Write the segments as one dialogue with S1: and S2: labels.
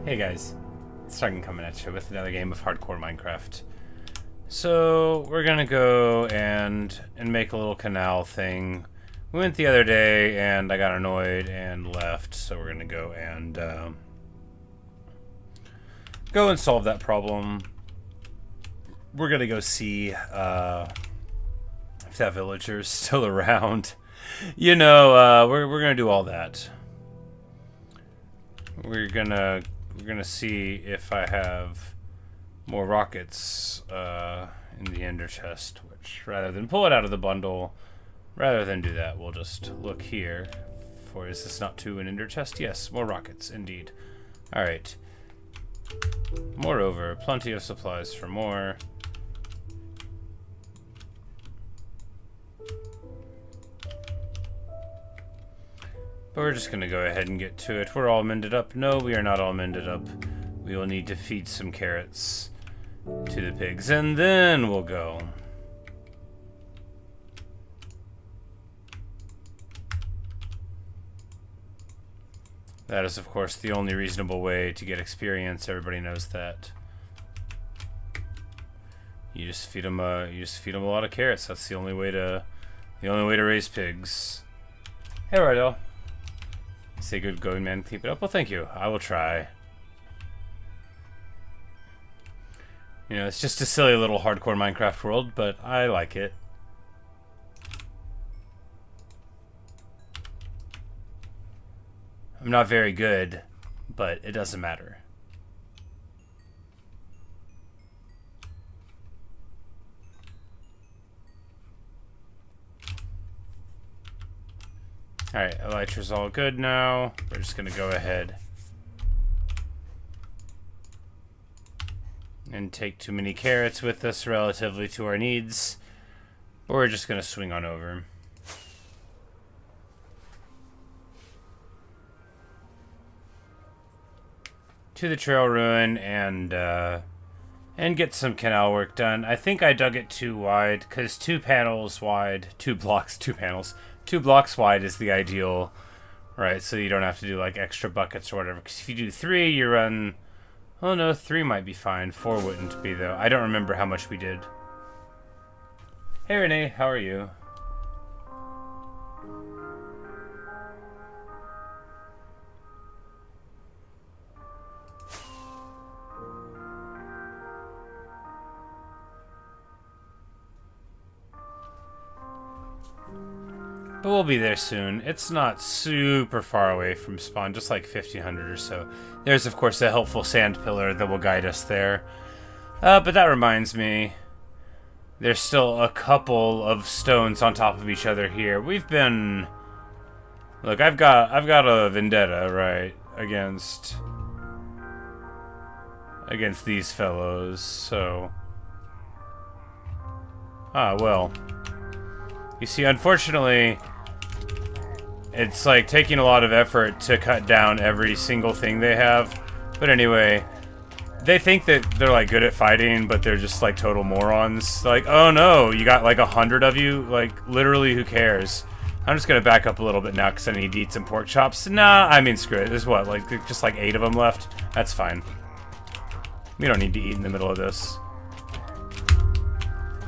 S1: Hey guys, it's Targan coming at you with another game of hardcore Minecraft. So we're gonna go and make a little canal thing. We went the other day and I got annoyed and left, so we're gonna go and solve that problem. We're gonna go see if that villager's still around. You know, we're gonna do all that. We're gonna see if I have more rockets in the ender chest, which rather than pull it out of the bundle, rather than do that, we'll just look here for, is this not to an ender chest? Yes, more rockets, indeed. Alright. Moreover, plenty of supplies for more. But we're just going to go ahead and get to it. We're all mended up. No, we are not all mended up. We will need to feed some carrots to the pigs, and then we'll go. That is, of course, the only reasonable way to get experience. Everybody knows that. You just feed them a lot of carrots. That's the only way to raise pigs. Hey, Rydell. Say good going, man. Keep it up. Well, thank you. I will try. You know, it's just a silly little hardcore Minecraft world, but I like it. I'm not very good, but it doesn't matter. Alright, elytra's all good now. We're just gonna go ahead and take too many carrots with us relatively to our needs. But we're just gonna swing on over. To the trail ruin and get some canal work done. I think I dug it too wide, because 2 blocks wide is the ideal, right? So you don't have to do like extra buckets or whatever. Because if you do 3, you run. Oh no, 3 might be fine. 4 wouldn't be though. I don't remember how much we did. Hey Renee, how are you? But we'll be there soon. It's not super far away from spawn, just like 1500 or so. There's, of course, a helpful sand pillar that will guide us there. But that reminds me, there's still a couple of stones on top of each other here. We've been... Look, I've got a vendetta, right, against these fellows, so... Ah, well... You see, unfortunately, it's like taking a lot of effort to cut down every single thing they have. But anyway, they think that they're like good at fighting, but they're just like total morons. Like, oh no, you got like 100 of you? Like, literally, who cares? I'm just gonna back up a little bit now because I need to eat some pork chops. Nah, I mean, screw it. There's what, like, just like 8 of them left? That's fine. We don't need to eat in the middle of this.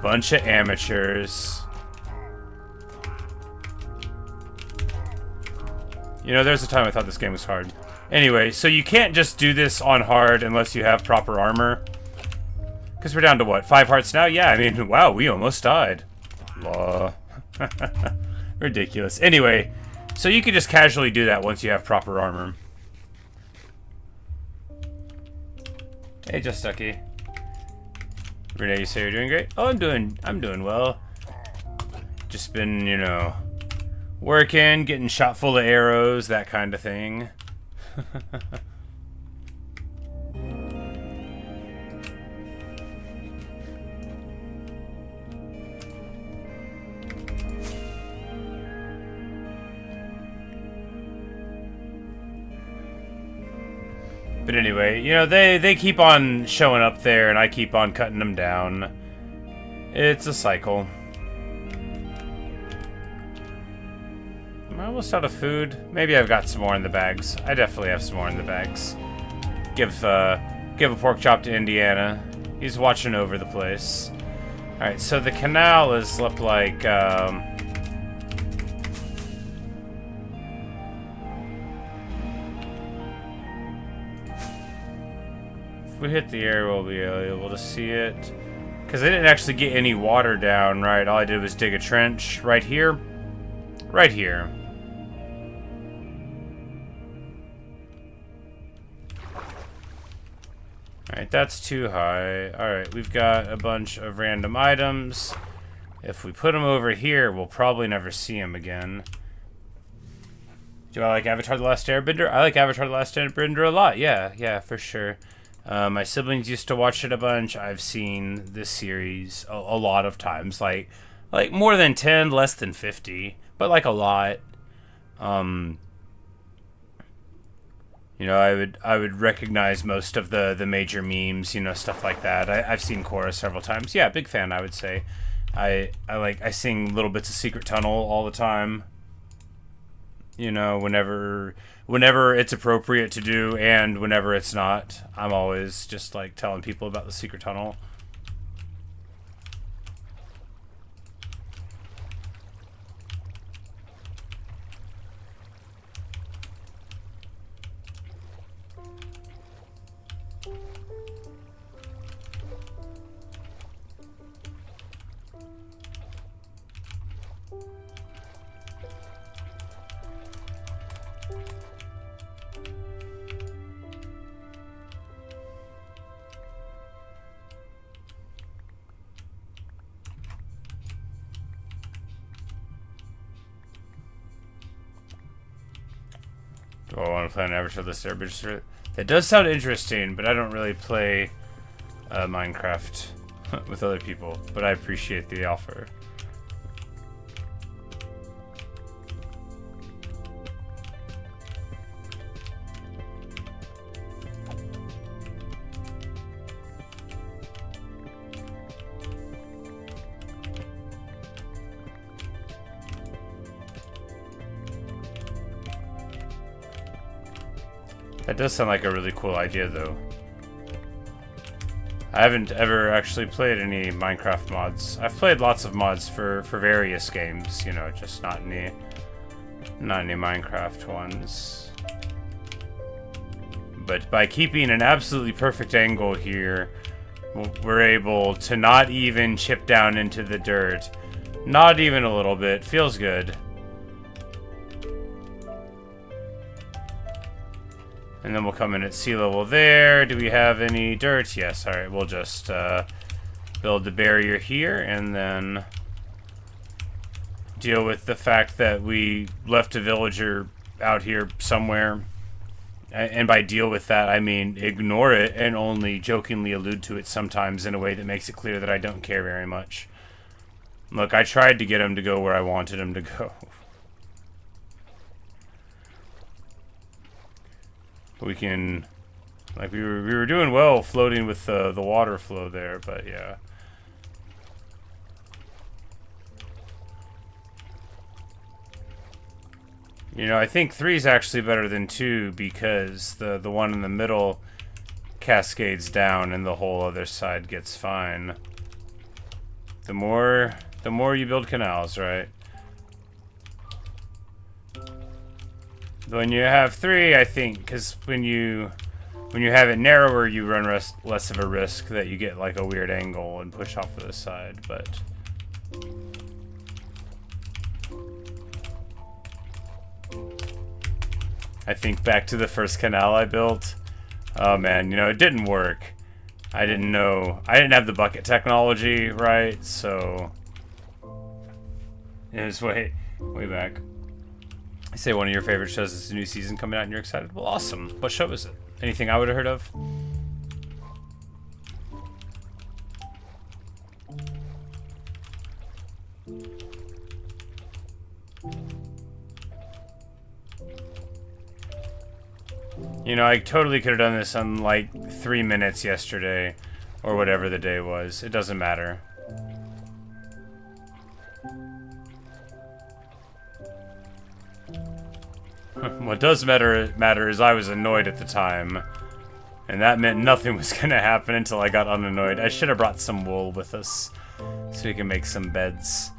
S1: Bunch of amateurs. You know, there's a time I thought this game was hard. Anyway, so you can't just do this on hard unless you have proper armor. Because we're down to what, 5 hearts now? Yeah, I mean, wow, we almost died. Law. Ridiculous. Anyway, so you can just casually do that once you have proper armor. Hey, Just Ducky. Renee, you say you're doing great? Oh, I'm doing well. Just been, you know... working, getting shot full of arrows, that kind of thing. But anyway, you know, they keep on showing up there and I keep on cutting them down. It's a cycle. Am I almost out of food? Maybe I've got some more in the bags. I definitely have some more in the bags. give a pork chop to Indiana. He's watching over the place. All right, so the canal is looked like. If we hit the air, we'll be able to see it. Because they didn't actually get any water down, right? All I did was dig a trench right here. Right here. Alright, that's too high. Alright, we've got a bunch of random items. If we put them over here, we'll probably never see them again. Do I like Avatar The Last Airbender? I like Avatar The Last Airbender a lot. Yeah, for sure. My siblings used to watch it a bunch. I've seen this series a lot of times. Like more than 10, less than 50. But like a lot. You know, I would recognize most of the major memes, you know, stuff like that. I've seen Korra several times. Yeah, big fan, I would say. I sing little bits of Secret Tunnel all the time. You know, whenever it's appropriate to do and whenever it's not. I'm always just like telling people about the Secret Tunnel. Do I want to play an Avatar The Last Airbender? It does sound interesting, but I don't really play Minecraft with other people. But I appreciate the offer. That does sound like a really cool idea, though. I haven't ever actually played any Minecraft mods. I've played lots of mods for various games, you know, just not any Minecraft ones. But by keeping an absolutely perfect angle here, we're able to not even chip down into the dirt. Not even a little bit. Feels good. And then we'll come in at sea level there. Do we have any dirt? Yes. All right. We'll just build the barrier here and then deal with the fact that we left a villager out here somewhere. And by deal with that, I mean ignore it and only jokingly allude to it sometimes in a way that makes it clear that I don't care very much. Look, I tried to get him to go where I wanted him to go. We can, like, we were doing well floating with the water flow there, but yeah. You know, I think 3 is actually better than 2 because the one in the middle cascades down and the whole other side gets fine. The more you build canals, right? When you have 3, I think, because when you have it narrower, you run less of a risk that you get like a weird angle and push off to the side, but... I think back to the first canal I built. Oh man, you know, it didn't work. I didn't have the bucket technology, right? So... it was way back. I say one of your favorite shows is a new season coming out and you're excited. Well, awesome. What show is it? Anything I would have heard of? You know, I totally could have done this on like 3 minutes yesterday or whatever the day was. It doesn't matter. What does matter is I was annoyed at the time. And that meant nothing was gonna happen until I got unannoyed. I should have brought some wool with us so we can make some beds.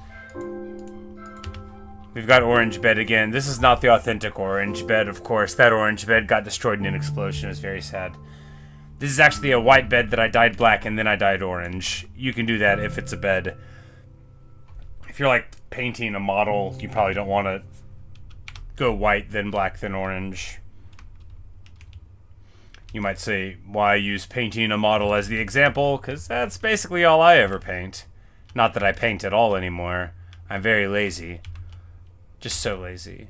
S1: We've got orange bed again. This is not the authentic orange bed, of course. That orange bed got destroyed in an explosion. It was very sad. This is actually a white bed that I dyed black and then I dyed orange. You can do that if it's a bed. If you're like painting a model, you probably don't want to go white, then black, then orange. You might say, why use painting a model as the example? Because that's basically all I ever paint. Not that I paint at all anymore. I'm very lazy. Just so lazy.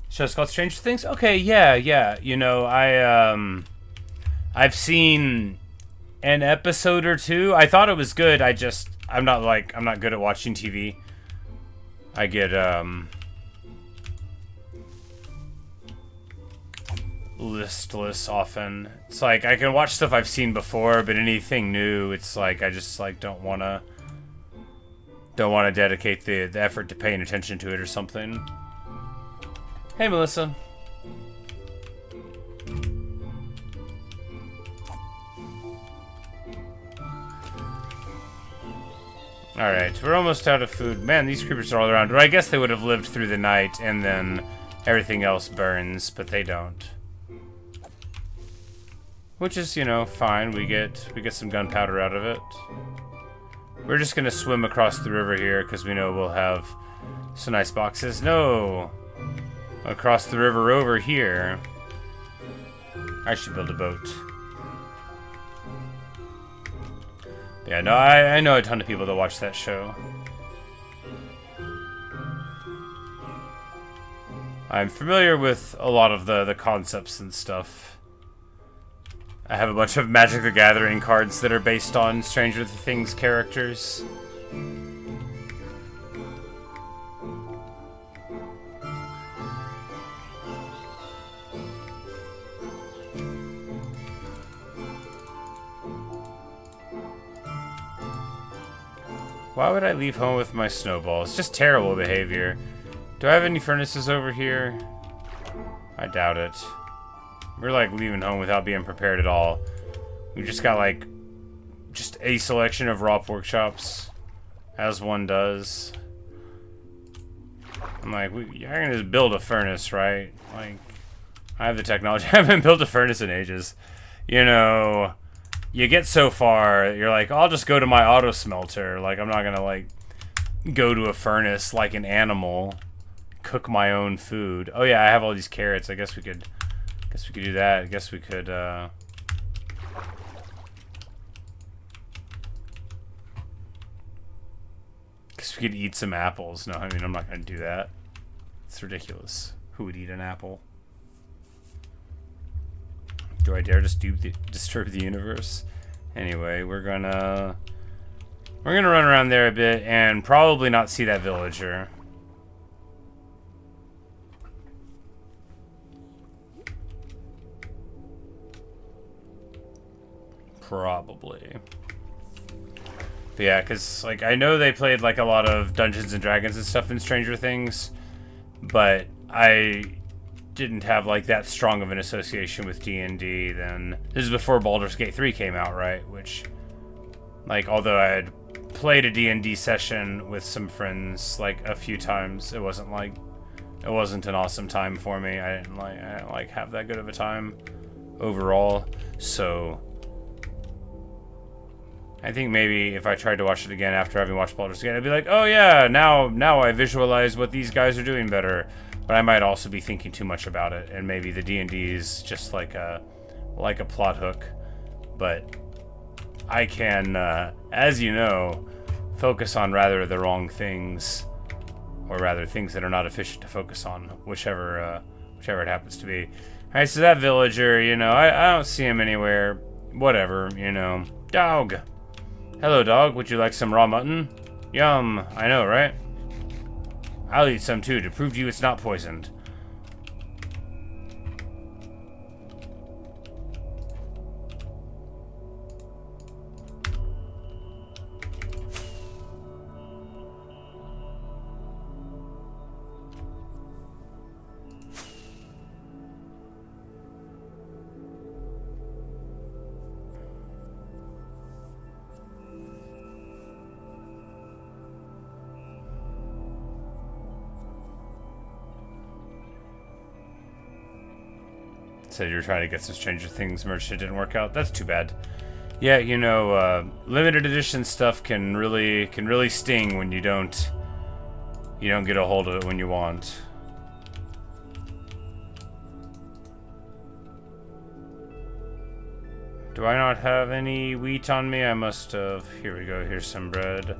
S1: Show's called Stranger Things? Okay, yeah. You know, I've seen an episode or two. I thought it was good. I'm not good at watching TV. I get, listless often. It's like I can watch stuff I've seen before, but anything new, it's like I just like don't want to dedicate the effort to paying attention to it or something. Hey, Melissa. Alright, we're almost out of food. Man, these creepers are all around. Or I guess they would have lived through the night and then everything else burns, but they don't. Which is, you know, fine. We get some gunpowder out of it. We're just gonna swim across the river here because we know we'll have some nice boxes. No! Across the river over here. I should build a boat. Yeah, no, I know a ton of people that watch that show. I'm familiar with a lot of the concepts and stuff. I have a bunch of Magic the Gathering cards that are based on Stranger Things characters. Why would I leave home with my snowballs? Just terrible behavior. Do I have any furnaces over here? I doubt it. We're like leaving home without being prepared at all. We just got like just a selection of raw pork chops, as one does. I'm like, you're gonna just build a furnace, right? Like, I have the technology. I haven't built a furnace in ages. You know, you get so far, you're like, I'll just go to my auto smelter. Like, I'm not gonna like go to a furnace like an animal, cook my own food. Oh yeah, I have all these carrots. I guess we could do that. I guess we could, guess we could eat some apples. No, I mean, I'm not going to do that. It's ridiculous. Who would eat an apple? Do I dare just disturb the universe? Anyway, we're gonna run around there a bit and probably not see that villager. Probably. But yeah, because, like, I know they played, like, a lot of Dungeons and Dragons and stuff in Stranger Things, but I didn't have, like, that strong of an association with D&D then. This is before Baldur's Gate 3 came out, right? Which, like, although I had played a D&D session with some friends, like, a few times, it wasn't an awesome time for me. I didn't have that good of a time overall, so I think maybe if I tried to watch it again after having watched Baldur's Gate, I'd be like, oh yeah, now I visualize what these guys are doing better. But I might also be thinking too much about it, and maybe the D&D is just like a plot hook. But I can, as you know, focus on rather the wrong things, or rather things that are not efficient to focus on, whichever it happens to be. All right, so that villager, you know, I don't see him anywhere. Whatever, you know. Dog. Hello, dog. Would you like some raw mutton? Yum. I know, right? I'll eat some too to prove to you it's not poisoned. Said you were trying to get some Stranger Things merch that didn't work out. That's too bad. Yeah, you know, limited edition stuff can really sting when you don't get a hold of it when you want. Do I not have any wheat on me? I must have. Here we go. Here's some bread.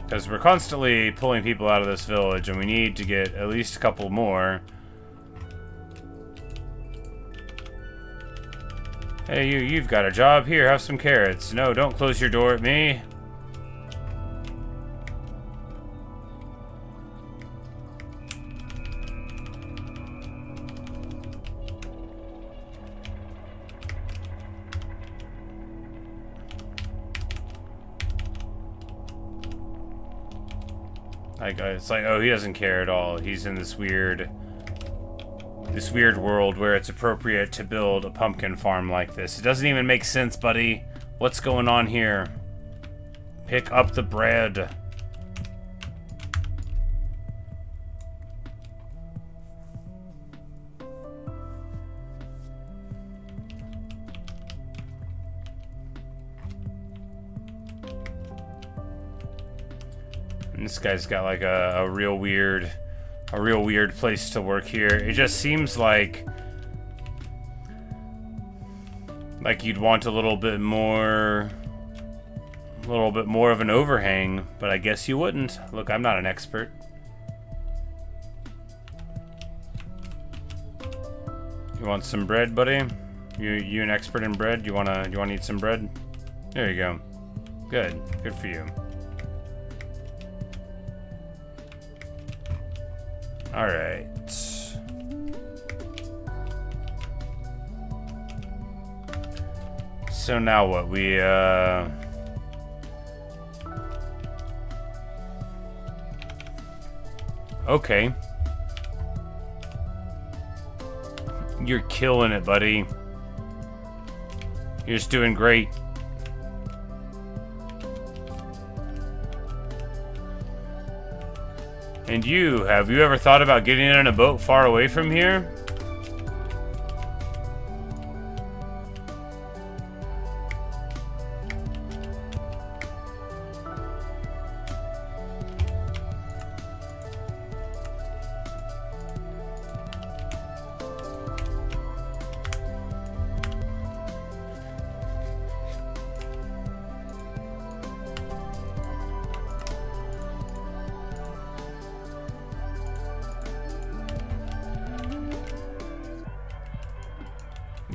S1: Because we're constantly pulling people out of this village, and we need to get at least a couple more. Hey, you've got a job. Here, have some carrots. No, don't close your door at me. It's like, oh, he doesn't care at all. He's in this weird world where it's appropriate to build a pumpkin farm like this. It doesn't even make sense, buddy. What's going on here? Pick up the bread. And this guy's got like a real weird place to work here. It just seems like you'd want a little bit more of an overhang, but I guess you wouldn't. Look, I'm not an expert. You want some bread, buddy? You an expert in bread? You wanna eat some bread? There you go. Good for you. All right. So now what? We okay. You're killing it, buddy. You're just doing great. And have you ever thought about getting in a boat far away from here?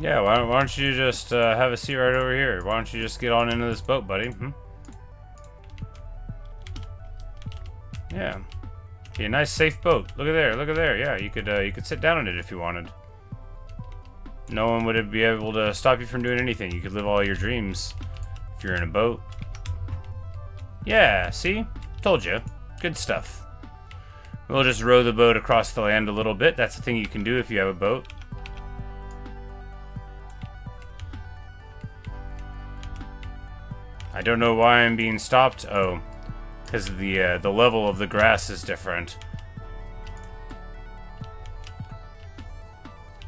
S1: Yeah, why don't you just have a seat right over here? Why don't you just get on into this boat, buddy? Yeah, be a nice, safe boat. Look at there. Yeah, you could sit down in it if you wanted. No one would be able to stop you from doing anything. You could live all your dreams if you're in a boat. Yeah, see? Told you. Good stuff. We'll just row the boat across the land a little bit. That's the thing you can do if you have a boat. I don't know why I'm being stopped. Oh, because the level of the grass is different.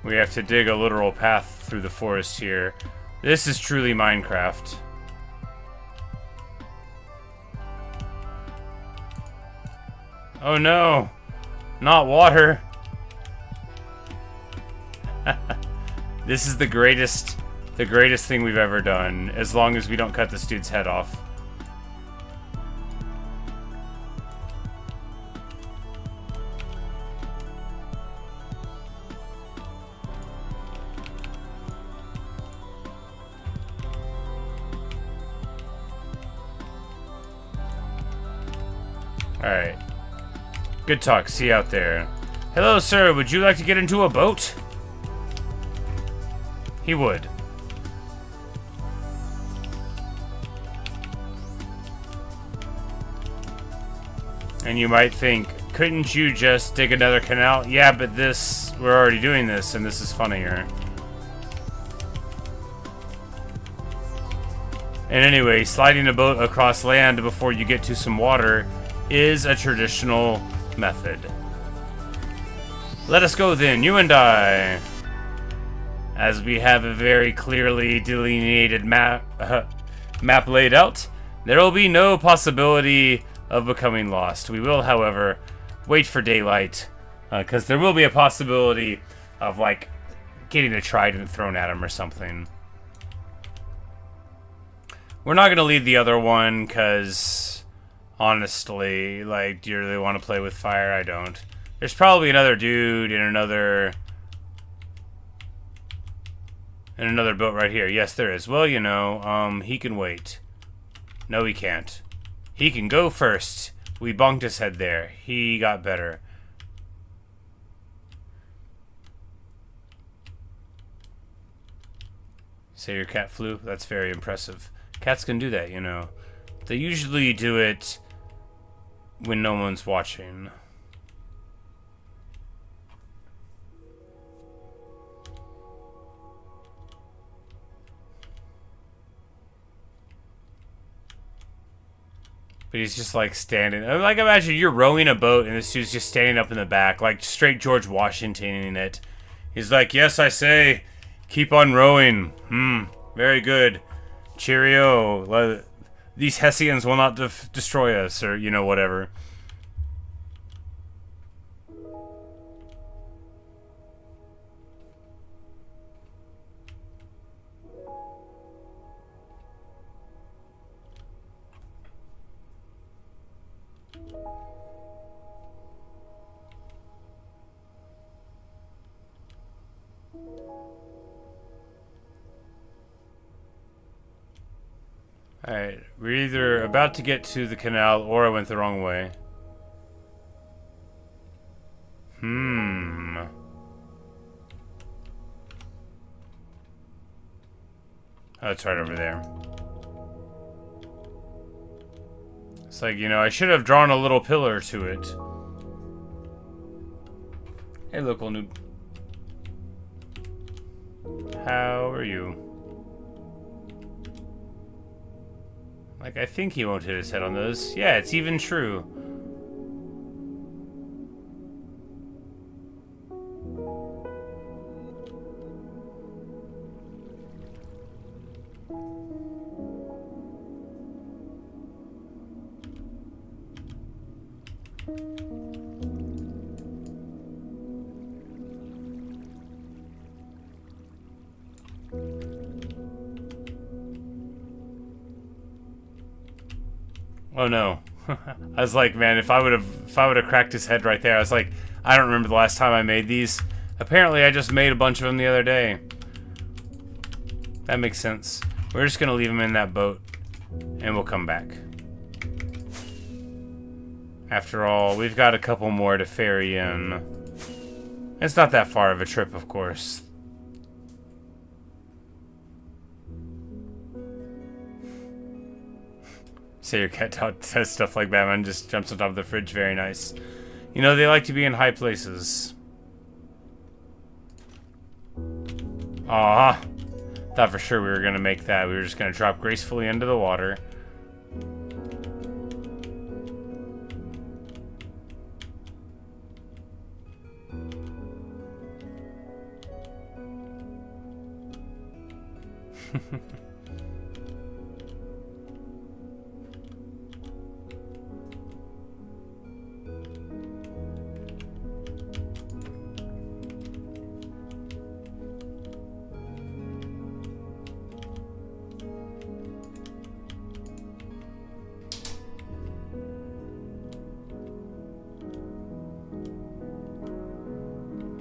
S1: We have to dig a literal path through the forest here. This is truly Minecraft. Oh no, not water. This is the greatest thing we've ever done, as long as we don't cut this dude's head off. Alright. Good talk. See you out there. Hello, sir. Would you like to get into a boat? He would. And you might think, couldn't you just dig another canal? Yeah, but we're already doing this, and this is funnier. And anyway, sliding a boat across land before you get to some water is a traditional method. Let us go then, you and I. As we have a very clearly delineated map laid out, there will be no possibility of becoming lost. We will, however, wait for daylight, because there will be a possibility of, like, getting a trident thrown at him or something. We're not going to leave the other one, because, honestly, like, do you really want to play with fire? I don't. There's probably another dude in another boat right here. Yes, there is. Well, you know, he can wait. No, he can't. He can go first. We bonked his head there. He got better. Say your cat flew? That's very impressive. Cats can do that, you know. They usually do it when no one's watching. But he's just like standing. Like, imagine you're rowing a boat and this dude's just standing up in the back, like straight George Washington-ing it. He's like, yes, I say, keep on rowing. Very good. Cheerio. These Hessians will not destroy us, or, you know, whatever. Alright, we're either about to get to the canal or I went the wrong way. Oh, it's right over there. It's like, you know, I should have drawn a little pillar to it. Hey, local noob. How are you? Like, I think he won't hit his head on those. Yeah, it's even true. Oh no. I was like, man, if I would have cracked his head right there, I was like, I don't remember the last time I made these. Apparently I just made a bunch of them the other day. That makes sense. We're just gonna leave him in that boat and we'll come back. After all, we've got a couple more to ferry in. It's not that far of a trip, of course. Say your cat says stuff like Batman just jumps on top of the fridge. Very nice. You know, they like to be in high places. Aw. Thought for sure we were going to make that. We were just going to drop gracefully into the water.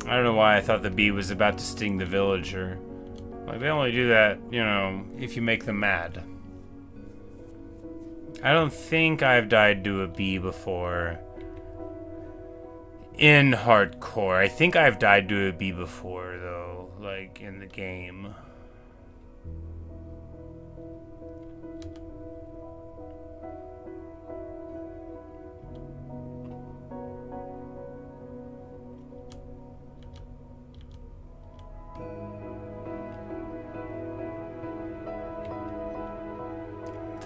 S1: I don't know why I thought the bee was about to sting the villager. Like, they only do that, you know, if you make them mad. I don't think I've died to a bee before. In hardcore. I think I've died to a bee before, though. Like, in the game.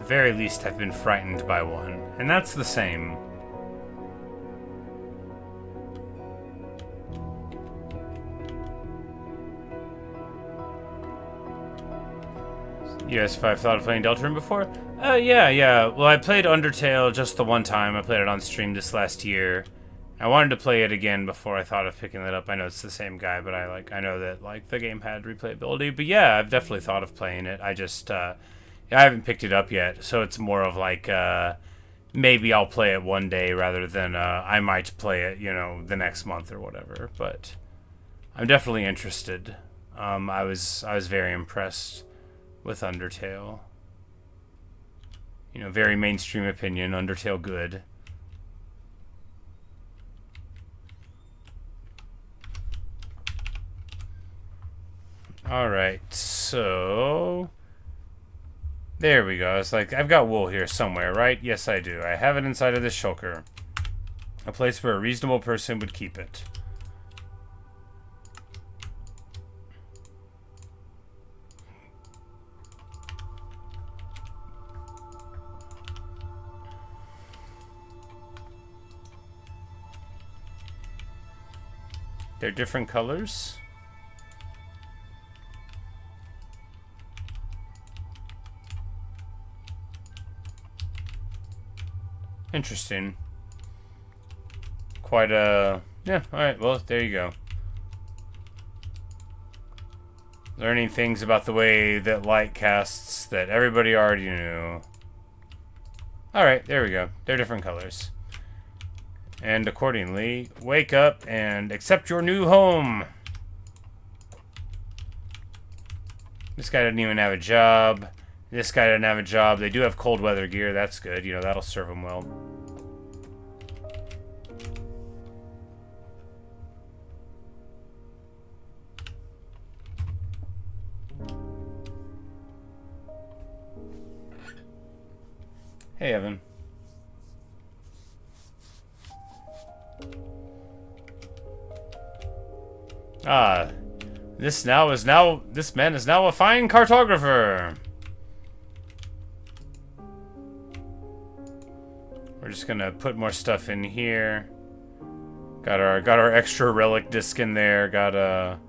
S1: the very least, I've been frightened by one. And that's the same. You guys have thought of playing Deltarune before? Yeah. Well, I played Undertale just the one time. I played it on stream this last year. I wanted to play it again before I thought of picking it up. I know it's the same guy, but I know that like the game had replayability. But yeah, I've definitely thought of playing it. I just I haven't picked it up yet, so it's more of like maybe I'll play it one day rather than I might play it, you know, the next month or whatever. But I'm definitely interested. I was very impressed with Undertale. You know, very mainstream opinion, Undertale good. Alright, so... There we go. It's like, I've got wool here somewhere, right? Yes, I do. I have it inside of this shulker. A place where a reasonable person would keep it. They're different colors. Interesting. Quite a... Yeah, alright, well, there you go. Learning things about the way that light casts that everybody already knew. Alright, there we go. They're different colors. And accordingly, wake up and accept your new home. This guy didn't even have a job. This guy didn't have a job. They do have cold weather gear. That's good. You know, that'll serve them well. Hey, Evan. This man is now a fine cartographer. We're just gonna put more stuff in here. Got our extra relic disc in there.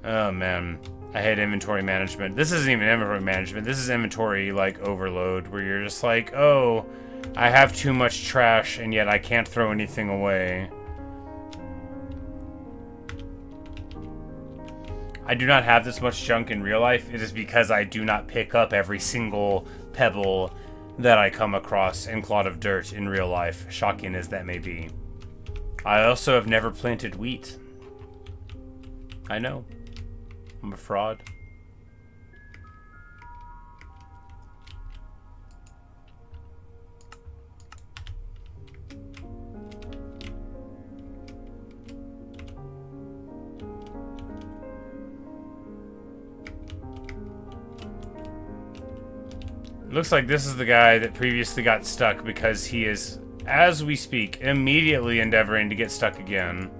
S1: Oh man, I hate inventory management. This isn't even inventory management. This is inventory like overload, where you're just like, oh, I have too much trash, and yet I can't throw anything away. I do not have this much junk in real life. It is because I do not pick up every single pebble that I come across and clod of dirt in real life, shocking as that may be. I also have never planted wheat. I know. I'm a fraud. Looks like this is the guy that previously got stuck because he is, as we speak, immediately endeavoring to get stuck again.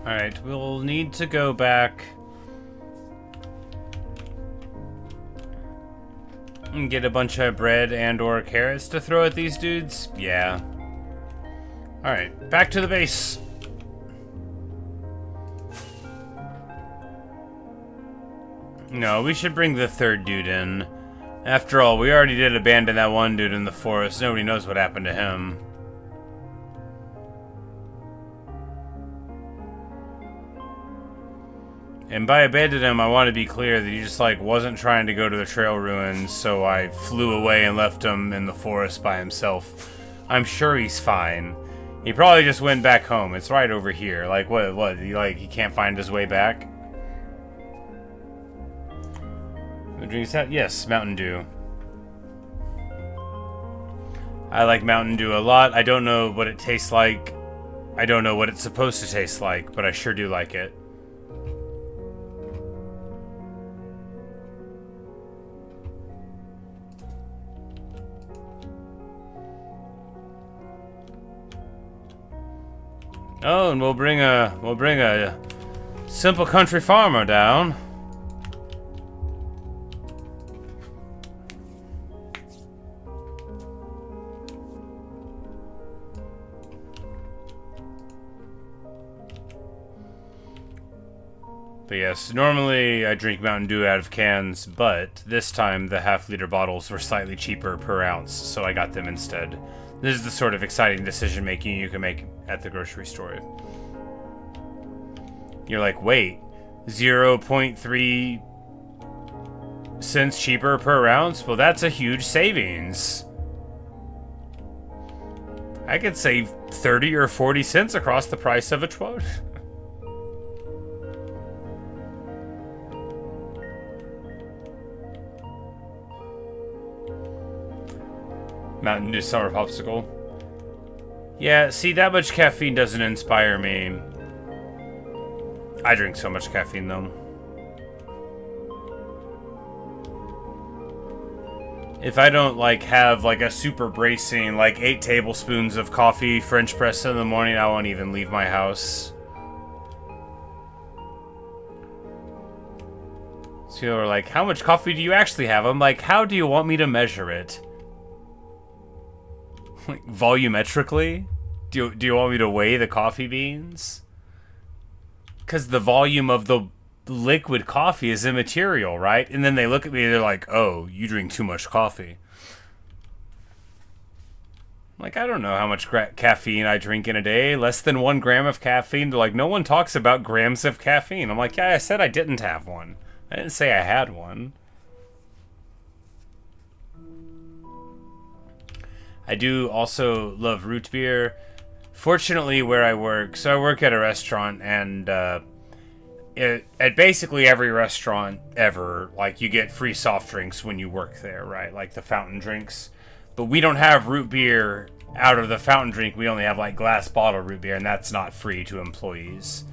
S1: Alright, we'll need to go back and get a bunch of bread and or carrots to throw at these dudes. Yeah. Alright, back to the base. No, we should bring the third dude in. After all, we already did abandon that one dude in the forest. Nobody knows what happened to him. And by abandon him, I want to be clear that he just, like, wasn't trying to go to the trail ruins, so I flew away and left him in the forest by himself. I'm sure he's fine. He probably just went back home. It's right over here. Like, what? He can't find his way back? Who drinks that? Yes, Mountain Dew. I like Mountain Dew a lot. I don't know what it tastes like. I don't know what it's supposed to taste like, but I sure do like it. Oh, and we'll bring a simple country farmer down. But yes, normally I drink Mountain Dew out of cans, but this time the half-liter bottles were slightly cheaper per ounce, so I got them instead. This is the sort of exciting decision-making you can make at the grocery store. You're like, wait, 0.3 cents cheaper per ounce? Well, that's a huge savings. I could save 30 or 40 cents across the price of a 12. Mountain Dew Summer Popsicle. Yeah, see, that much caffeine doesn't inspire me. I drink so much caffeine, though. If I don't, like, have, like, a super bracing, like, 8 tablespoons of coffee French press in the morning, I won't even leave my house. So people are like, how much coffee do you actually have? I'm like, how do you want me to measure it? Like, volumetrically? Do you want me to weigh the coffee beans? Because the volume of the liquid coffee is immaterial, right? And then they look at me and they're like, oh, you drink too much coffee. Like, I don't know how much caffeine I drink in a day. Less than 1 gram of caffeine. They're like, no one talks about grams of caffeine. I'm like, yeah, I said I didn't have one. I didn't say I had one. I do also love root beer. Fortunately, where I work, so I work at a restaurant, and at basically every restaurant ever, like, you get free soft drinks when you work there, right? Like the fountain drinks. But we don't have root beer out of the fountain drink. We only have, like, glass bottle root beer, and that's not free to employees.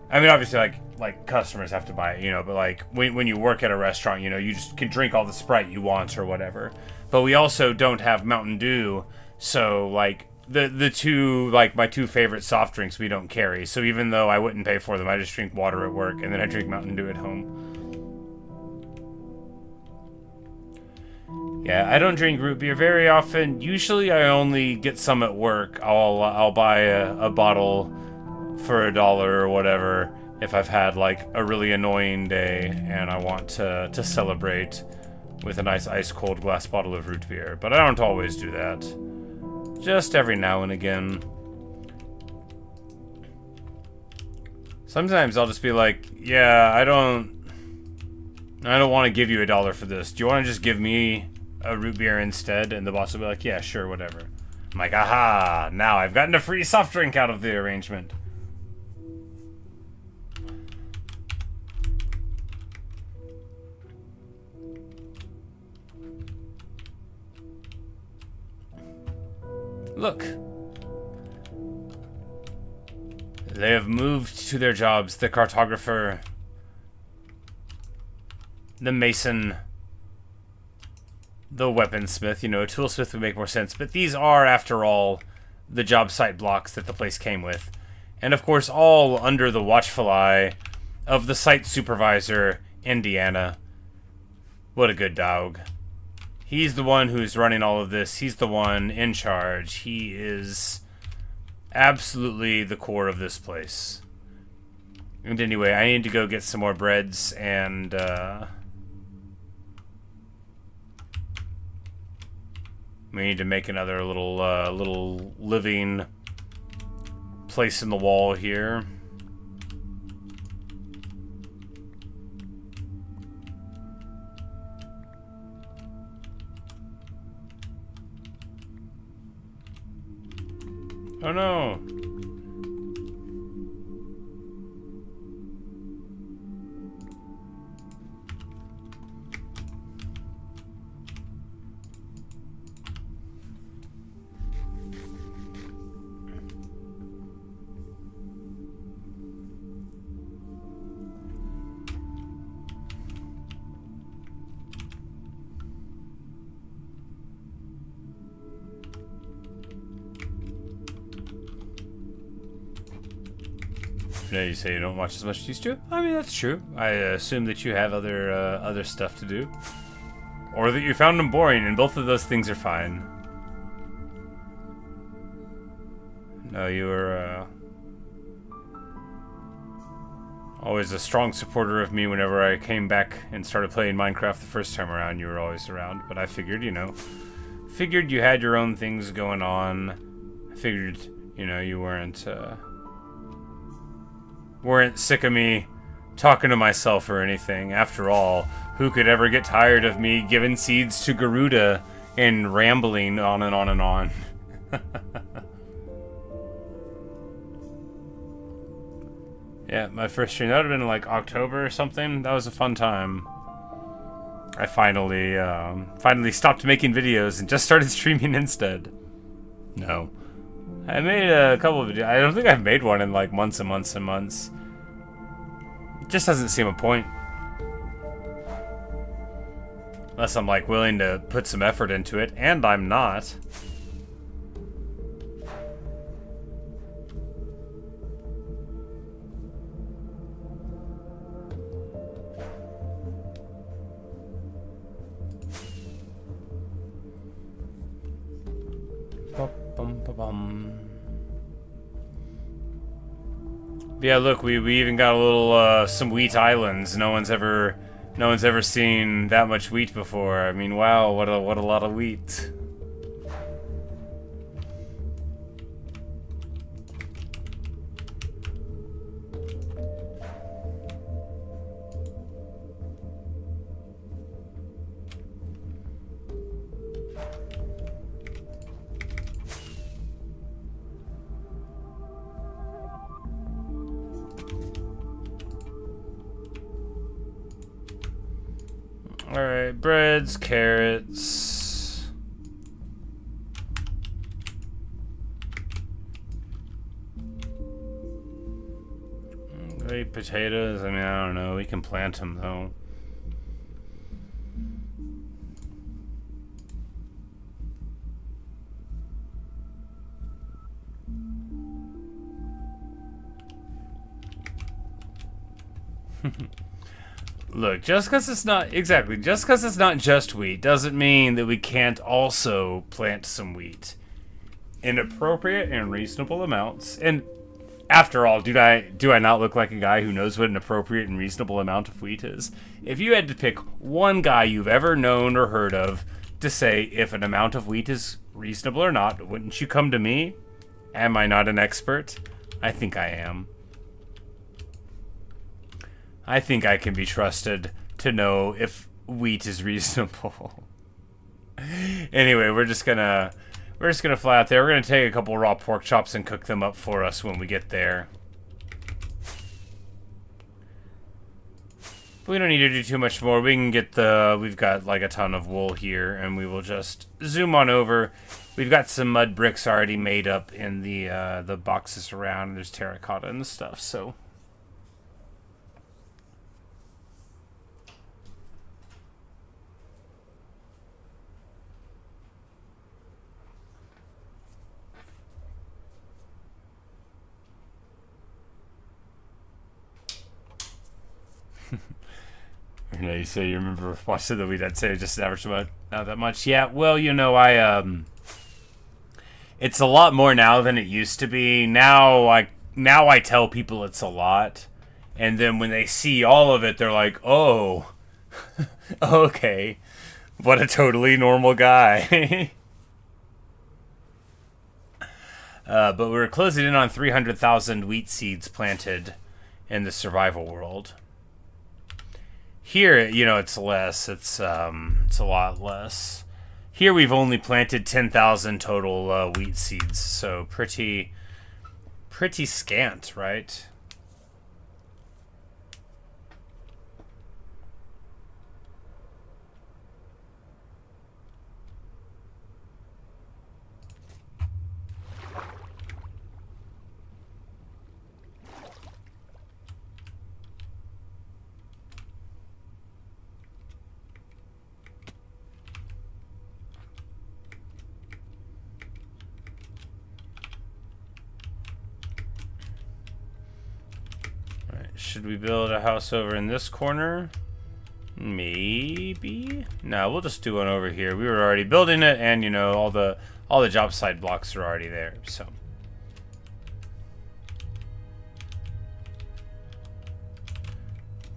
S1: I mean, obviously, like customers have to buy it, you know, but, like, when you work at a restaurant, you know, you just can drink all the Sprite you want or whatever. But we also don't have Mountain Dew, so, like, the two, like, my two favorite soft drinks we don't carry. So even though I wouldn't pay for them, I just drink water at work, and then I drink Mountain Dew at home. Yeah, I don't drink root beer very often. Usually I only get some at work. I'll buy a bottle for $1 or whatever if I've had, like, a really annoying day and I want to celebrate with a nice ice-cold glass bottle of root beer. But I don't always do that. Just every now and again. Sometimes I'll just be like, yeah, I don't want to give you $1 for this. Do you want to just give me a root beer instead? And the boss will be like, yeah, sure, whatever. I'm like, aha, now I've gotten a free soft drink out of the arrangement. Look. They have moved to their jobs. The cartographer, the mason, the weaponsmith. You know, a toolsmith would make more sense. But these are, after all, the job site blocks that the place came with. And, of course, all under the watchful eye of the site supervisor, Indiana. What a good dog. He's the one who's running all of this. He's the one in charge. He is absolutely the core of this place. And anyway, I need to go get some more breads and, we need to make another little living place in the wall here. Oh no! You say you don't watch as much as you used to? I mean, that's true. I assume that you have other stuff to do. Or that you found them boring, and both of those things are fine. No, you were, always a strong supporter of me whenever I came back and started playing Minecraft the first time around. You were always around, but I figured, you know, you had your own things going on. I figured, you know, you weren't sick of me talking to myself or anything. After all, who could ever get tired of me giving seeds to Garuda and rambling on and on and on? Yeah, my first stream, that would have been like October or something. That was a fun time. I finally stopped making videos and just started streaming instead. No. I made a couple of videos. I don't think I've made one in like months and months and months. It just doesn't seem a point. Unless I'm like willing to put some effort into it, and I'm not. Yeah, look, we even got a little some wheat islands. No one's ever seen that much wheat before. I mean, wow, what a lot of wheat. Alright, breads, carrots. Great potatoes. I mean, I don't know. We can plant them, though. Look, just because it's not just wheat doesn't mean that we can't also plant some wheat in appropriate and reasonable amounts. And after all, do I not look like a guy who knows what an appropriate and reasonable amount of wheat is? If you had to pick one guy you've ever known or heard of to say if an amount of wheat is reasonable or not, wouldn't you come to me? Am I not an expert? I think I am. I think I can be trusted to know if wheat is reasonable. Anyway, we're just gonna fly out there. We're gonna take a couple raw pork chops and cook them up for us when we get there. We don't need to do too much more. We can get we've got like a ton of wool here, and we will just zoom on over. We've got some mud bricks already made up in the boxes around. There's terracotta and stuff, so. You know, you say you remember watching the weed. I'd say just average about not that much. Yeah, well, you know, it's a lot more now than it used to be. Now I tell people it's a lot, And then when they see all of it, they're like, oh, okay, what a totally normal guy. But we're closing in on 300,000 wheat seeds planted in the survival world. Here, you know, it's less. It's a lot less. Here we've only planted 10,000 total wheat seeds, so pretty scant, right? Should we build a house over in this corner? Maybe? No, we'll just do one over here. We were already building it, and you know, all the job site blocks are already there, so.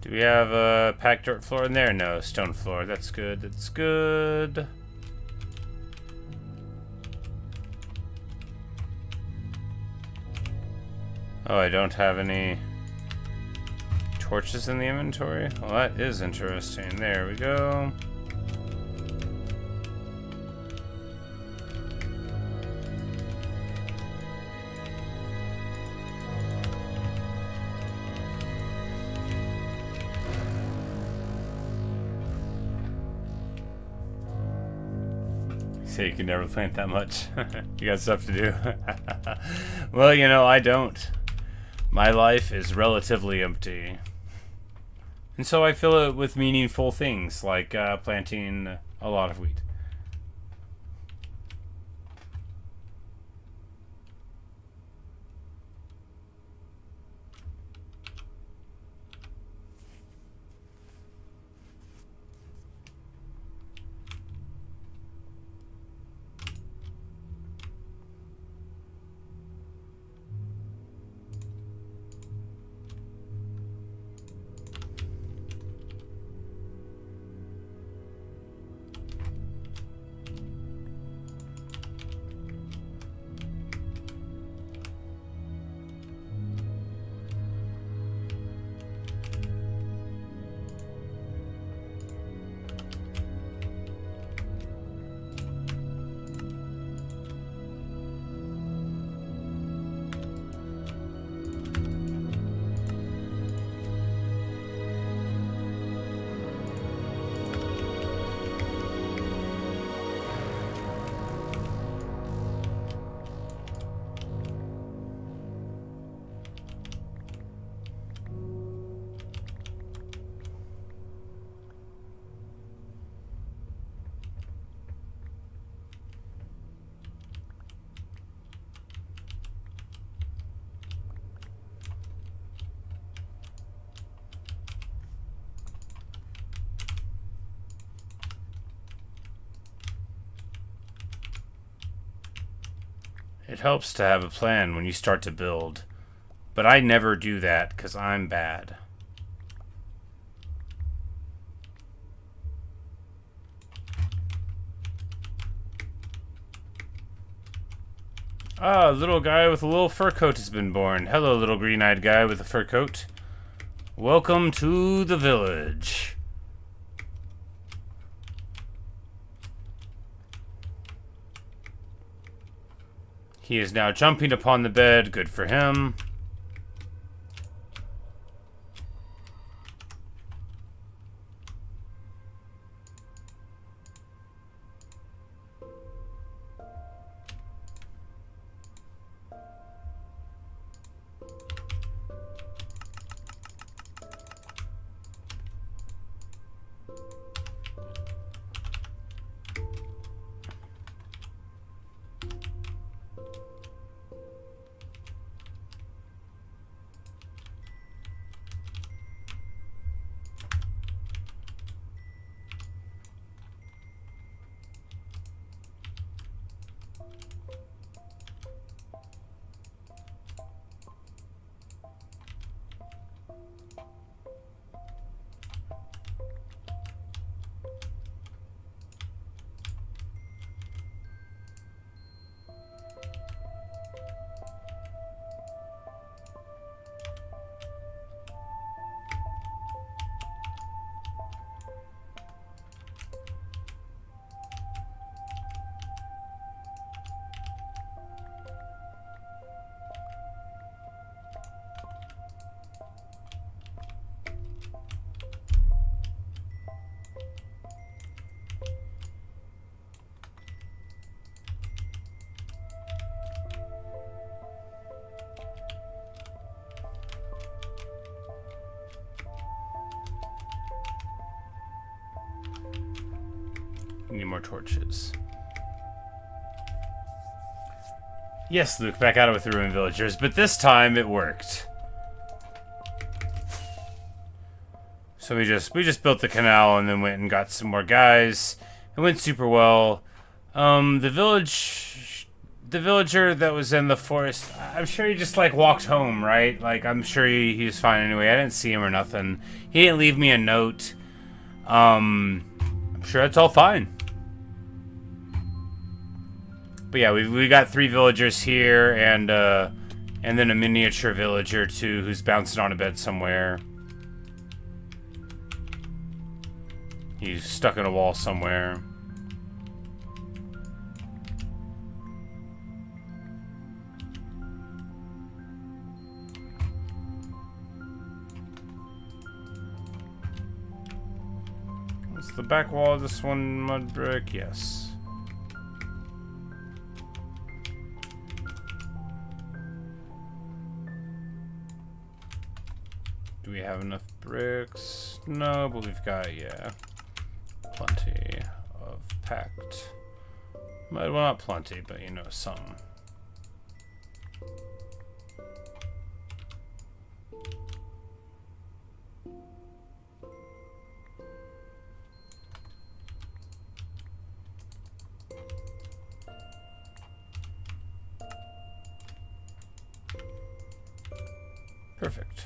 S1: Do we have a packed dirt floor in there? No, stone floor. That's good. That's good. Oh, I don't have any torches in the inventory? Well, that is interesting. There we go. You can never plant that much. You got stuff to do. Well, you know, I don't. My life is relatively empty. And so I fill it with meaningful things, like planting a lot of wheat. It helps to have a plan when you start to build, but I never do that because I'm bad. Ah, a little guy with a little fur coat has been born. Hello, little green-eyed guy with a fur coat. Welcome to the village. He is now jumping upon the bed. Good for him. Need more torches. Yes, Luke, back at it with the ruined villagers, but this time it worked. So we just built the canal and then went and got some more guys. It went super well. The villager that was in the forest, I'm sure he just like walked home, right? Like I'm sure he was fine anyway. I didn't see him or nothing. He didn't leave me a note. I'm sure it's all fine. But yeah, we got 3 villagers here and then a miniature villager too who's bouncing on a bed somewhere. He's stuck in a wall somewhere. What's the back wall of this one? Mud brick? Yes. Do we have enough bricks? No, but we've got, yeah, plenty of packed. Well, not plenty, but you know, some. Perfect.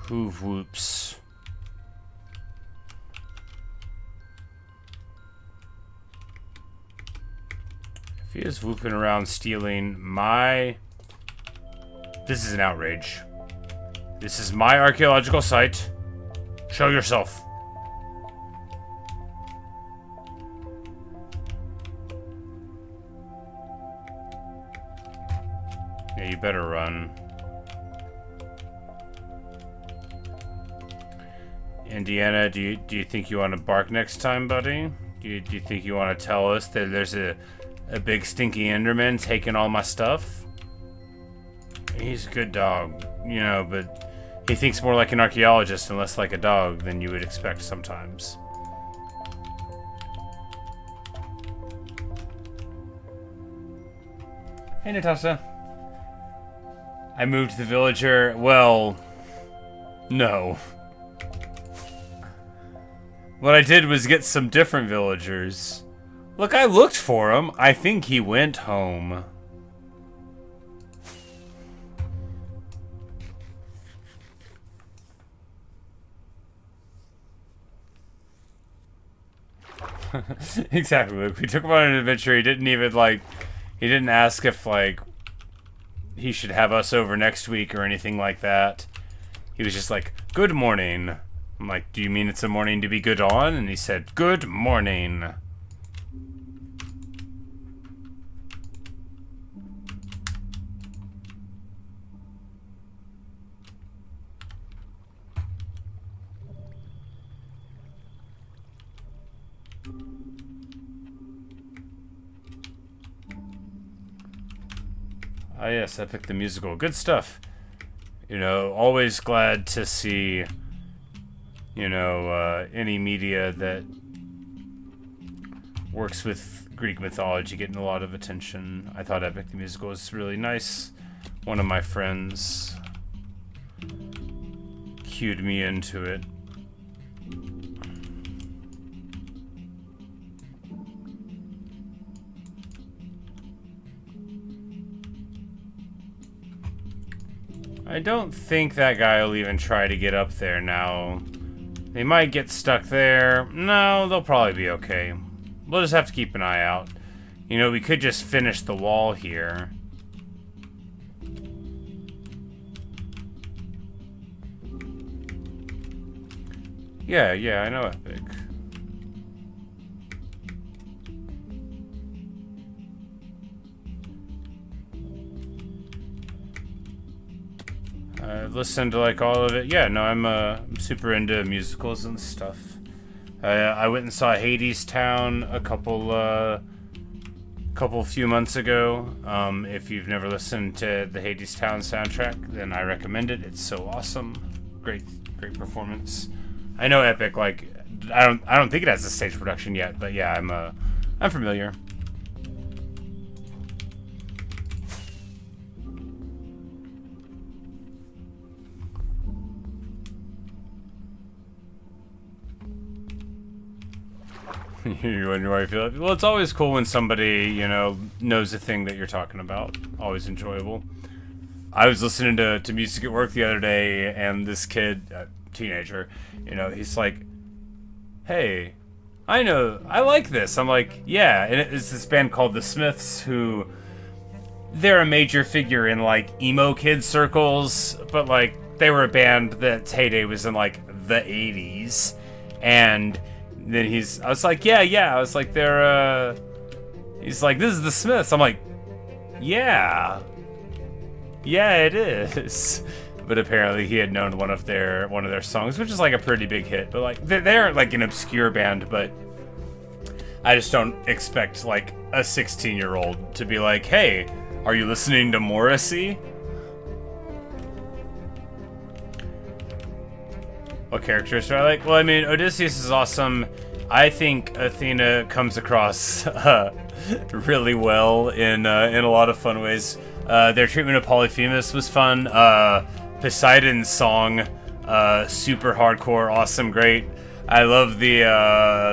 S1: Hoof whoops. If he is whooping around stealing my... This is an outrage. This is my archaeological site. Show yourself. Yeah, you better run. Indiana, do you think you want to bark next time, buddy? Do you think you want to tell us that there's a big stinky Enderman taking all my stuff? He's a good dog, you know, but he thinks more like an archaeologist and less like a dog than you would expect sometimes. Hey, Natasha. I moved the villager. Well, no. What I did was get some different villagers. Look, I looked for him. I think he went home. Exactly, Luke. We took him on an adventure. He didn't even, like... He didn't ask if, like... he should have us over next week or anything like that. He was just like, good morning. I'm like, do you mean it's a morning to be good on? And he said, good morning. Ah yes, Epic the Musical. Good stuff. You know, always glad to see, you know, any media that works with Greek mythology getting a lot of attention. I thought Epic the Musical was really nice. One of my friends cued me into it. I don't think that guy will even try to get up there now. They might get stuck there. No, they'll probably be okay. We'll just have to keep an eye out. You know, we could just finish the wall here. Yeah, I know Epic. I've listened to like all of it. Yeah, no, I'm super into musicals and stuff. I went and saw Hades Town a few months ago. If you've never listened to the Hades Town soundtrack, then I recommend it. It's so awesome. Great performance. I know Epic, like, I don't think it has a stage production yet, but yeah, I'm familiar. You wonder why I feel it? Well, it's always cool when somebody, you know, knows the thing that you're talking about. Always enjoyable. I was listening to music at work the other day, and this kid, teenager, you know, he's like, "Hey, I know, I like this." I'm like, "Yeah," and it's this band called The Smiths, who, they're a major figure in, like, emo kid circles, but, like, they were a band that's heyday was in, like, the 80s, and then I was like, yeah, I was like, he's like, "This is The Smiths." I'm like, yeah, it is. But apparently he had known one of their songs, which is like a pretty big hit. But like they're like an obscure band, but I just don't expect like a 16-year-old to be like, "Hey, are you listening to Morrissey?" What characters do I like? Well, I mean, Odysseus is awesome. I think Athena comes across really well in a lot of fun ways. Their treatment of Polyphemus was fun. Poseidon's song, super hardcore, awesome, great. I love the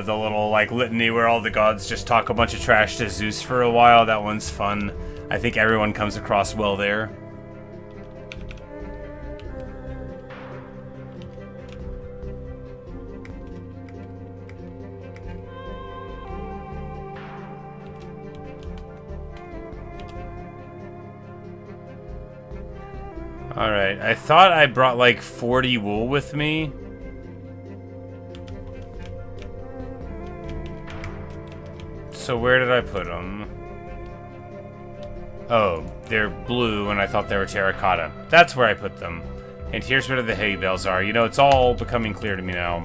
S1: little like litany where all the gods just talk a bunch of trash to Zeus for a while. That one's fun. I think everyone comes across well there. Alright, I thought I brought like 40 wool with me. So where did I put them? Oh, they're blue and I thought they were terracotta. That's where I put them. And here's where the hay bales are. You know, it's all becoming clear to me now.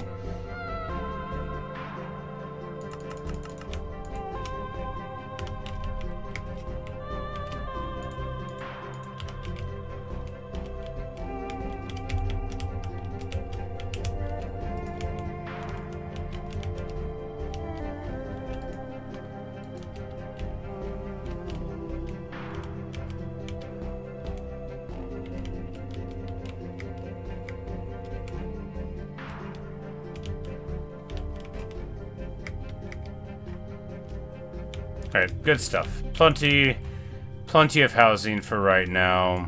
S1: Alright, good stuff. Plenty of housing for right now.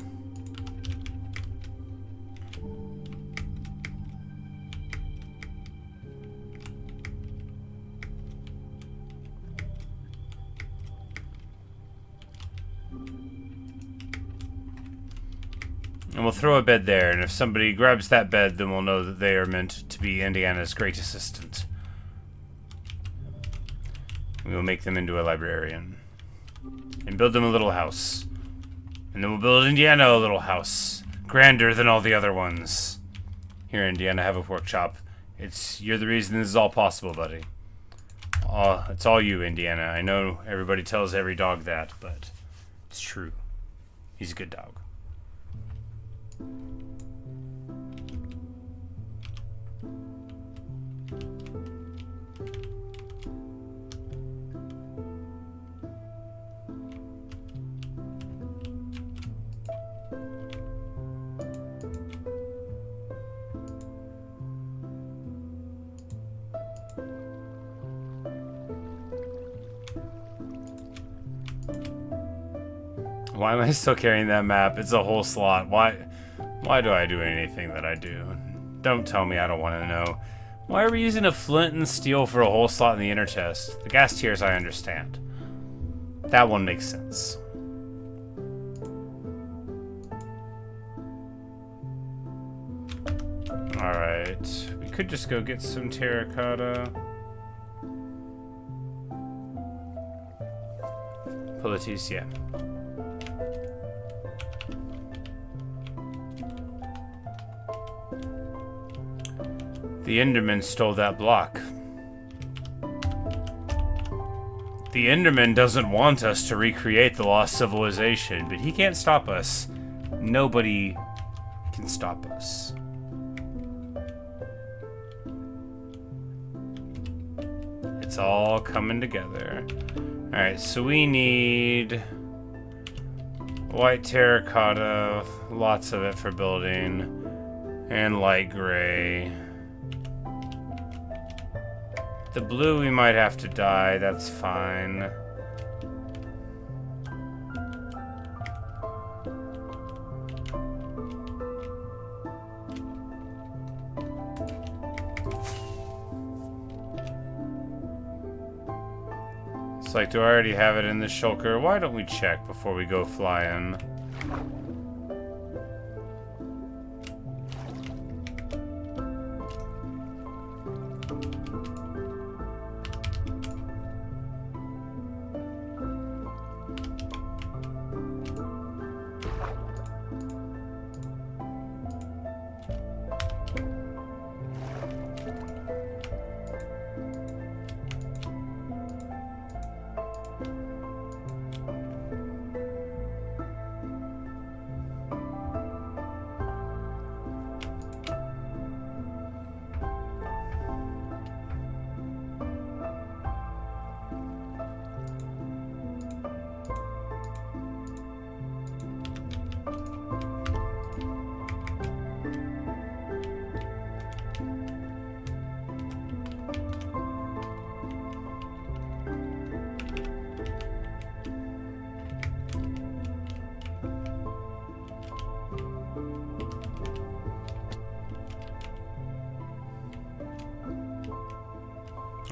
S1: And we'll throw a bed there, and if somebody grabs that bed, then we'll know that they are meant to be Indiana's great assistant. We will make them into a librarian. And build them a little house. And then we'll build Indiana a little house. Grander than all the other ones. Here, Indiana, have a pork chop. You're the reason this is all possible, buddy. It's all you, Indiana. I know everybody tells every dog that, but it's true. He's a good dog. Why am I still carrying that map? It's a whole slot. Why do I do anything that I do? Don't tell me, I don't want to know. Why are we using a flint and steel for a whole slot in the inner chest? The gas tiers I understand. That one makes sense. Alright. We could just go get some terracotta. Politis, yeah. The Enderman stole that block. The Enderman doesn't want us to recreate the lost civilization, but he can't stop us. Nobody can stop us. It's all coming together. Alright, so we need white terracotta, lots of it for building, and light gray. The blue we might have to dye, that's fine. It's like, do I already have it in the shulker? Why don't we check before we go flying?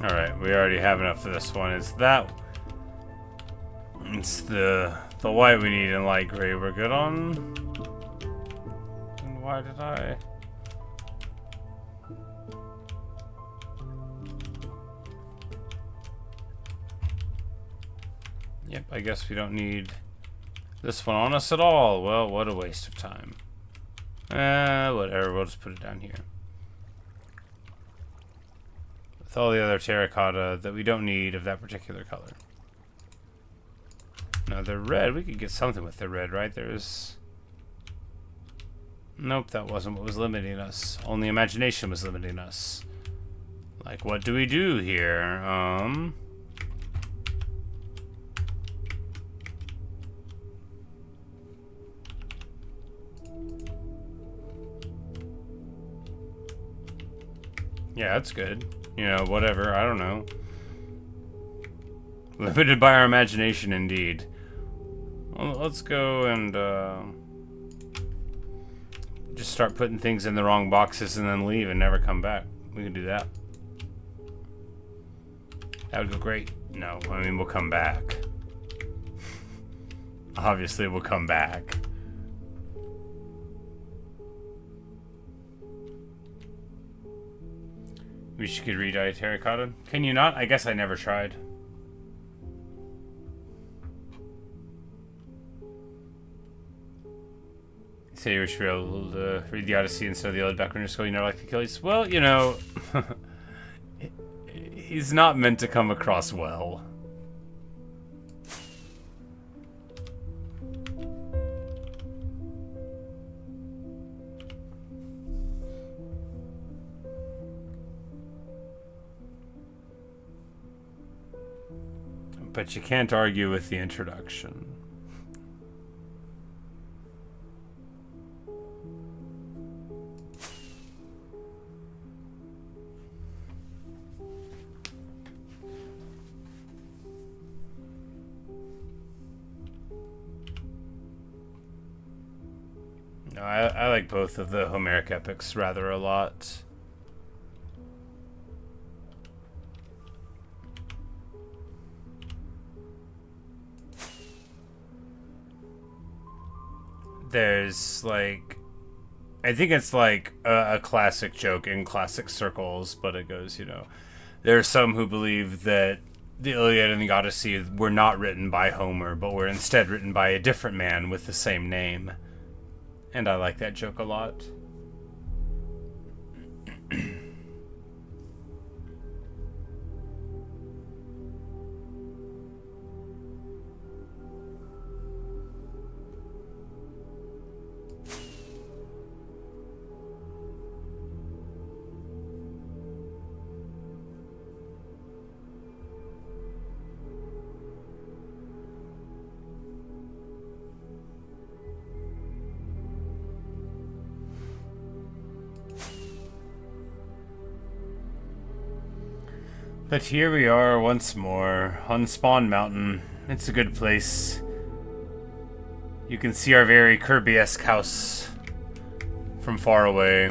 S1: Alright, we already have enough for this one. It's the white we need in light gray we're good on. And why did I? Yep, I guess we don't need this one on us at all. Well, what a waste of time. Whatever, we'll just put it down here. With all the other terracotta that we don't need of that particular color. Now the red, we could get something with the red, right? There's... Nope, that wasn't what was limiting us. Only imagination was limiting us. Like, what do we do here? Yeah, that's good. You know, whatever, I don't know. Limited by our imagination, indeed. Well, let's go and, just start putting things in the wrong boxes and then leave and never come back. We can do that. That would go great. No, I mean, we'll come back. Obviously, we'll come back. Wish you could re-dye terracotta. Can you not? I guess I never tried. Say you wish you were able to read the Odyssey instead of the Iliad back when you're school. You never liked Achilles. Well, you know, he's not meant to come across well. But you can't argue with the introduction. No, I like both of the Homeric epics rather a lot. There's like, I think it's like a classic joke in classic circles, but it goes, you know, there are some who believe that the Iliad and the Odyssey were not written by Homer, but were instead written by a different man with the same name. And I like that joke a lot. But here we are once more, on Spawn Mountain. It's a good place. You can see our very Kirby-esque house from far away.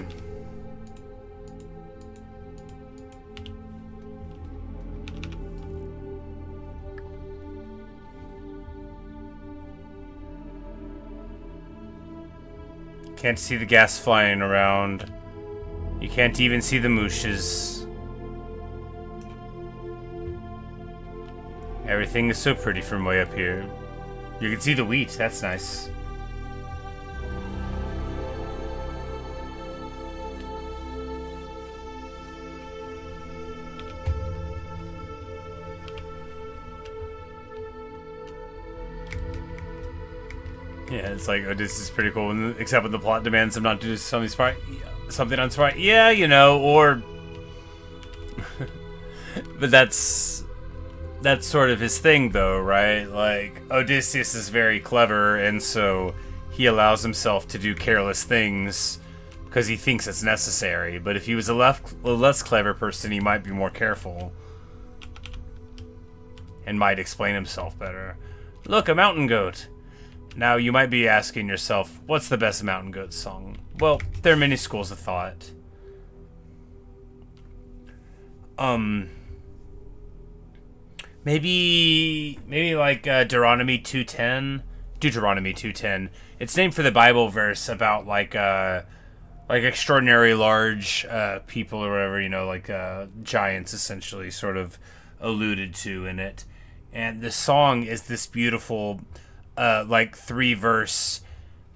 S1: Can't see the gas flying around. You can't even see the mooshes. Everything is so pretty from way up here. You can see the wheat, that's nice. Yeah, it's like, oh, this is pretty cool, except when the plot demands him not to do something on Sprite. Yeah, you know, or... But that's sort of his thing, though, right? Like, Odysseus is very clever, and so he allows himself to do careless things because he thinks it's necessary. But if he was a less clever person, he might be more careful and might explain himself better. Look, a mountain goat. Now, you might be asking yourself, what's the best mountain goat song? Well, there are many schools of thought. Maybe like Deuteronomy 2:10. Deuteronomy 2:10. It's named for the Bible verse about like extraordinary large people or whatever, you know, like giants essentially sort of alluded to in it. And the song is this beautiful like 3-verse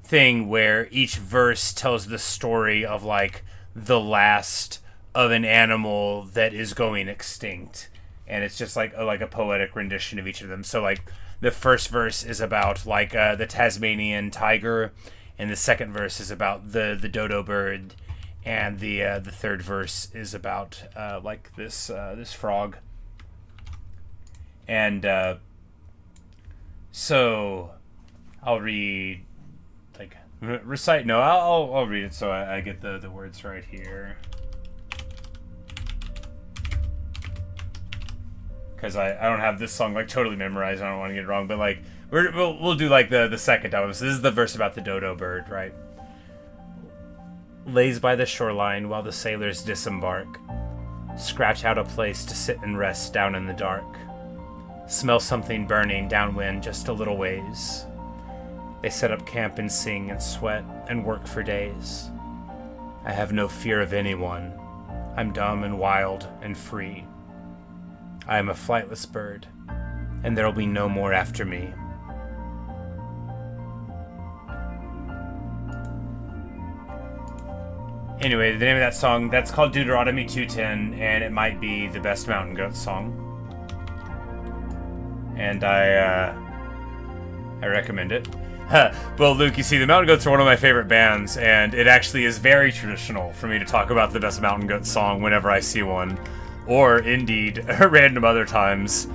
S1: thing where each verse tells the story of like the last of an animal that is going extinct. And it's just like a poetic rendition of each of them. So like the first verse is about like the Tasmanian tiger, and the second verse is about the dodo bird, and the third verse is about like this frog. And so I'll read like recite. No, I'll read it so I get the words right here. Because I don't have this song like totally memorized. I don't want to get it wrong, but like we'll do like the second album. So this is the verse about the dodo bird, right? Lays by the shoreline while the sailors disembark. Scratch out a place to sit and rest down in the dark. Smell something burning downwind just a little ways. They set up camp and sing and sweat and work for days. I have no fear of anyone. I'm dumb and wild and free. I am a flightless bird, and there will be no more after me. Anyway, the name of that song, that's called Deuteronomy 2:10, and it might be the best mountain goat song. And I recommend it. Well, Luke, you see, the Mountain Goats are one of my favorite bands, and it actually is very traditional for me to talk about the best Mountain Goat song whenever I see one. Or, indeed, random other times.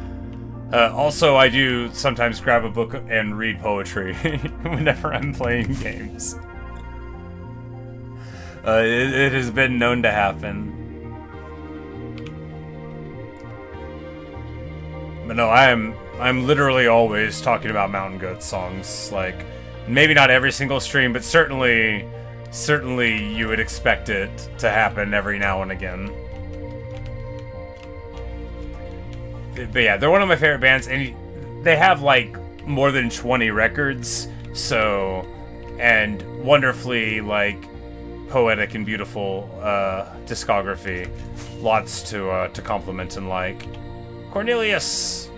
S1: Also, I do sometimes grab a book and read poetry whenever I'm playing games. It has been known to happen. But no, I'm literally always talking about Mountain Goat songs. Like, maybe not every single stream, but certainly you would expect it to happen every now and again. But yeah, they're one of my favorite bands, and they have like more than 20 records, so, and wonderfully like poetic and beautiful discography. Lots to compliment and like. Cornelius!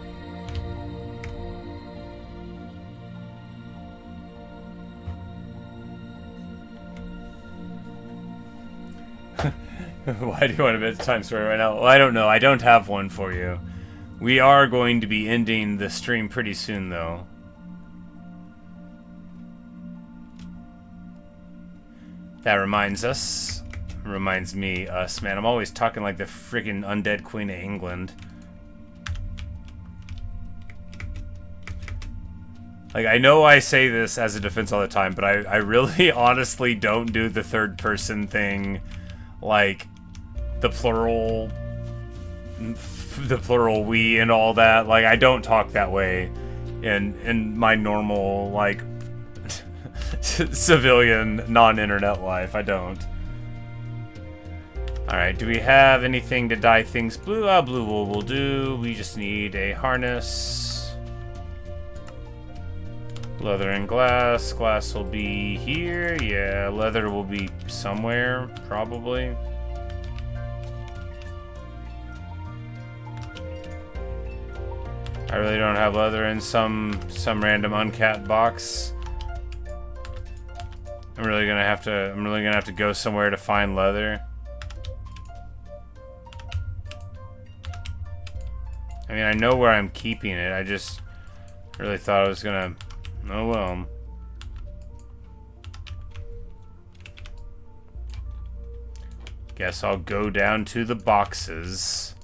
S1: Why do you want a bedtime story right now? Well, I don't know. I don't have one for you. We are going to be ending the stream pretty soon, though. That reminds me, man. I'm always talking like the freaking undead Queen of England. Like, I know I say this as a defense all the time, but I really honestly don't do the third person thing, like the plural the plural we and all that. Like, I don't talk that way in my normal, like, civilian, non-internet life. I don't. Alright, do we have anything to dye things blue? Blue wool will do. We just need a harness. Leather and glass. Glass will be here. Yeah, leather will be somewhere, probably. I really don't have leather in some random uncapped box. I'm really gonna have to go somewhere to find leather. I mean, I know where I'm keeping it. I just really thought I was gonna... Oh well. Guess I'll go down to the boxes.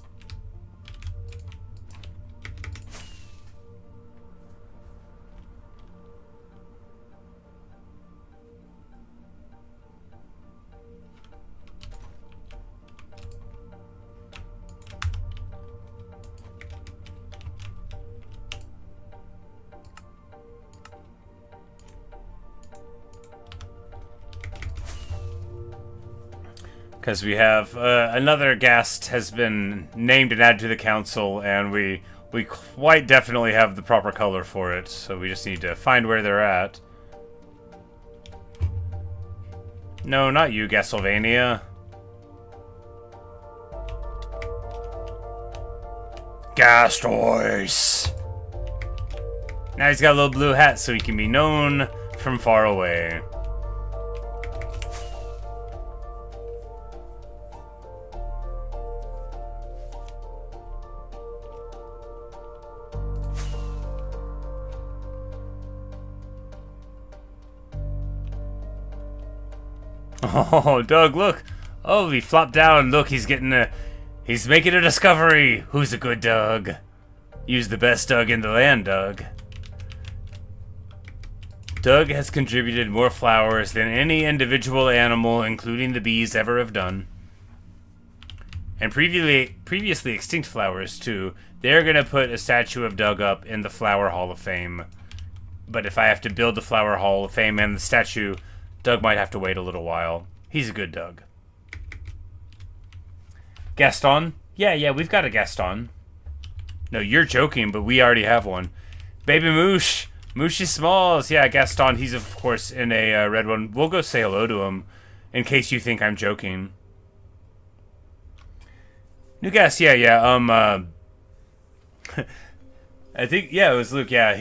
S1: Because we have another guest has been named and added to the council, and we quite definitely have the proper color for it, so we just need to find where they're at. No, not you, Gasylvania. Gastoise! Now he's got a little blue hat so he can be known from far away. Oh, Doug, look! Oh, he flopped down. Look, he's making a discovery. Who's a good Doug? Use the best Doug in the land, Doug. Doug has contributed more flowers than any individual animal, including the bees, ever have done. And previously extinct flowers, too. They're gonna put a statue of Doug up in the Flower Hall of Fame. But if I have to build the Flower Hall of Fame and the statue, Doug might have to wait a little while. He's a good Doug. Gaston? Yeah, we've got a Gaston. No, you're joking, but we already have one. Baby Moosh! Mooshy Smalls! Yeah, Gaston, he's of course in a red one. We'll go say hello to him, in case you think I'm joking. New guest, yeah, I think, yeah, it was Luke, yeah,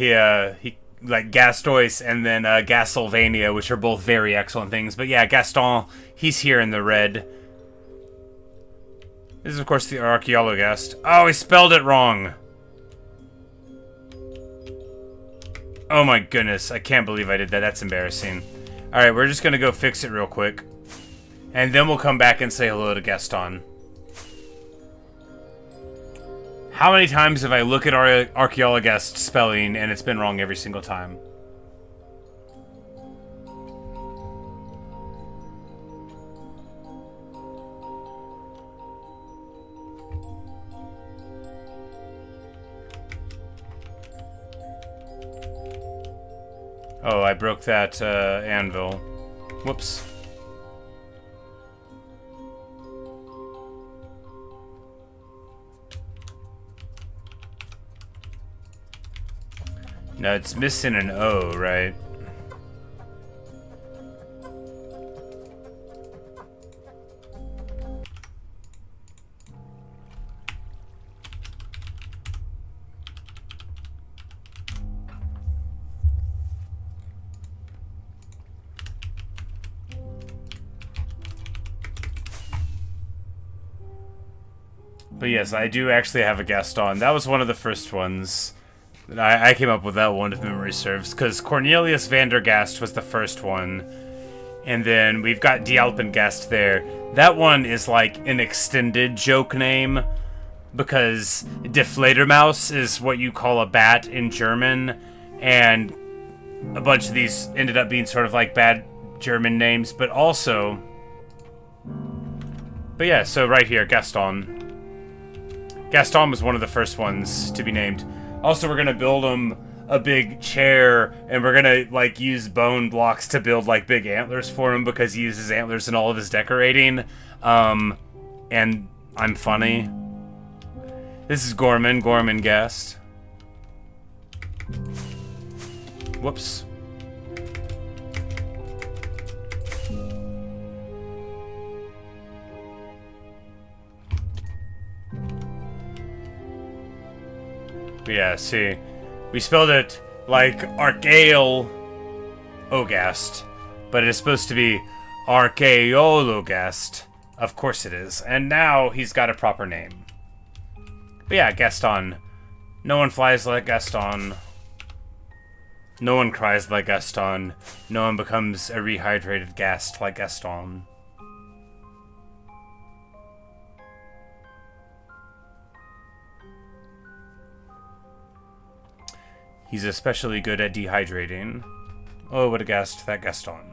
S1: he like Gastoise and then Gasylvania, which are both very excellent things. But yeah, Gaston, he's here in the red. This is, of course, the archaeologist. Oh, he spelled it wrong. Oh my goodness, I can't believe I did that. That's embarrassing. Alright, we're just gonna go fix it real quick. And then we'll come back and say hello to Gaston. How many times have I looked at our archaeologist spelling and it's been wrong every single time? Oh, I broke that anvil. Whoops. No, it's missing an O, right? But yes, I do actually have a Gaston. That was one of the first ones. I came up with that one, if memory serves, because Cornelius Vandergast was the first one. And then we've got Dialpengast there. That one is like an extended joke name, because Die Fledermaus is what you call a bat in German, and a bunch of these ended up being sort of like bad German names, but also... But yeah, so right here, Gaston. Gaston was one of the first ones to be named. Also, we're gonna build him a big chair, and we're gonna, like, use bone blocks to build, like, big antlers for him because he uses antlers in all of his decorating. And I'm funny. This is Gorman Gast. Whoops. Yeah, see, we spelled it like Archaeologast, but it is supposed to be Archaeologast. Of course it is. And now he's got a proper name. But yeah, Gaston. No one flies like Gaston. No one cries like Gaston. No one becomes a rehydrated ghast like Gaston. He's especially good at dehydrating. Oh, what a ghast, that Gaston.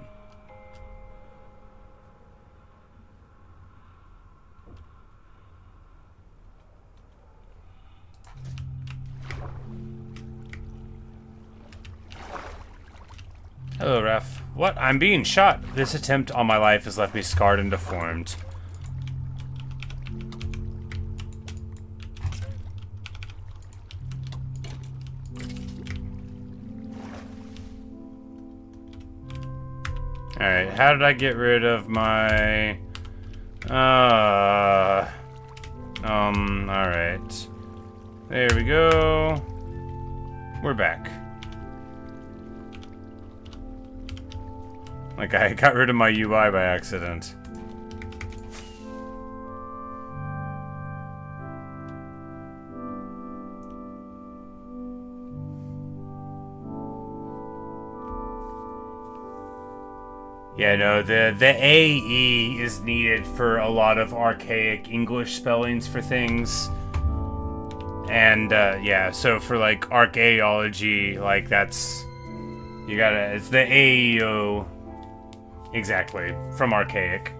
S1: Hello, Ref. What? I'm being shot. This attempt on my life has left me scarred and deformed. Alright, how did I get rid of my... alright. There we go. We're back. Like, I got rid of my UI by accident. Yeah, no, the AE is needed for a lot of archaic English spellings for things. And, yeah, so for, like, archaeology, like, that's... You gotta... It's the AEO... Exactly, from archaic.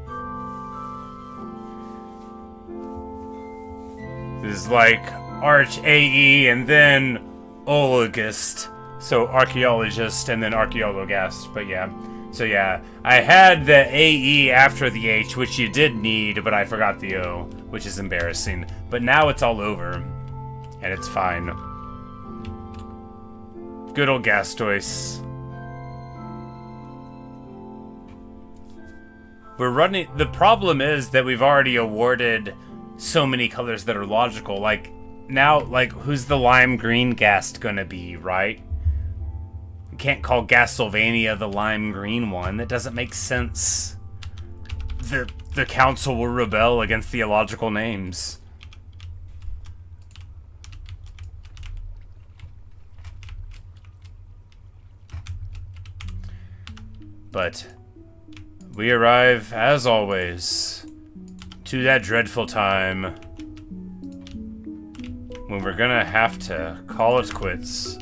S1: This is like Arch AE and then ologist. So archaeologist and then archaeologast, but yeah. So yeah, I had the AE after the H, which you did need, but I forgot the O, which is embarrassing. But now it's all over, and it's fine. Good old Gastois. We're running... The problem is that we've already awarded so many colors that are logical. Like, now, like, who's the lime green Gast gonna be, right? You can't call Gastlevania the lime green one. That doesn't make sense. The council will rebel against the illogical names. But... we arrive, as always, to that dreadful time when we're gonna have to call it quits.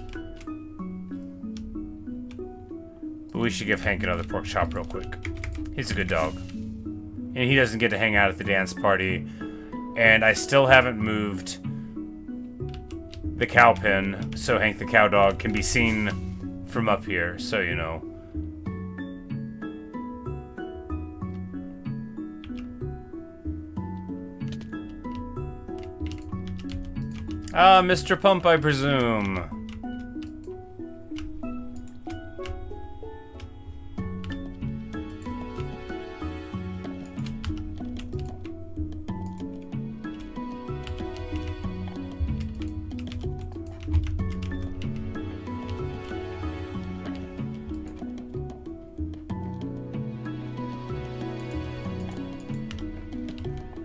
S1: But we should give Hank another pork chop real quick. He's a good dog. And he doesn't get to hang out at the dance party. And I still haven't moved the cow pen so Hank the cow dog can be seen from up here, so you know. Ah, Mr. Pump, I presume.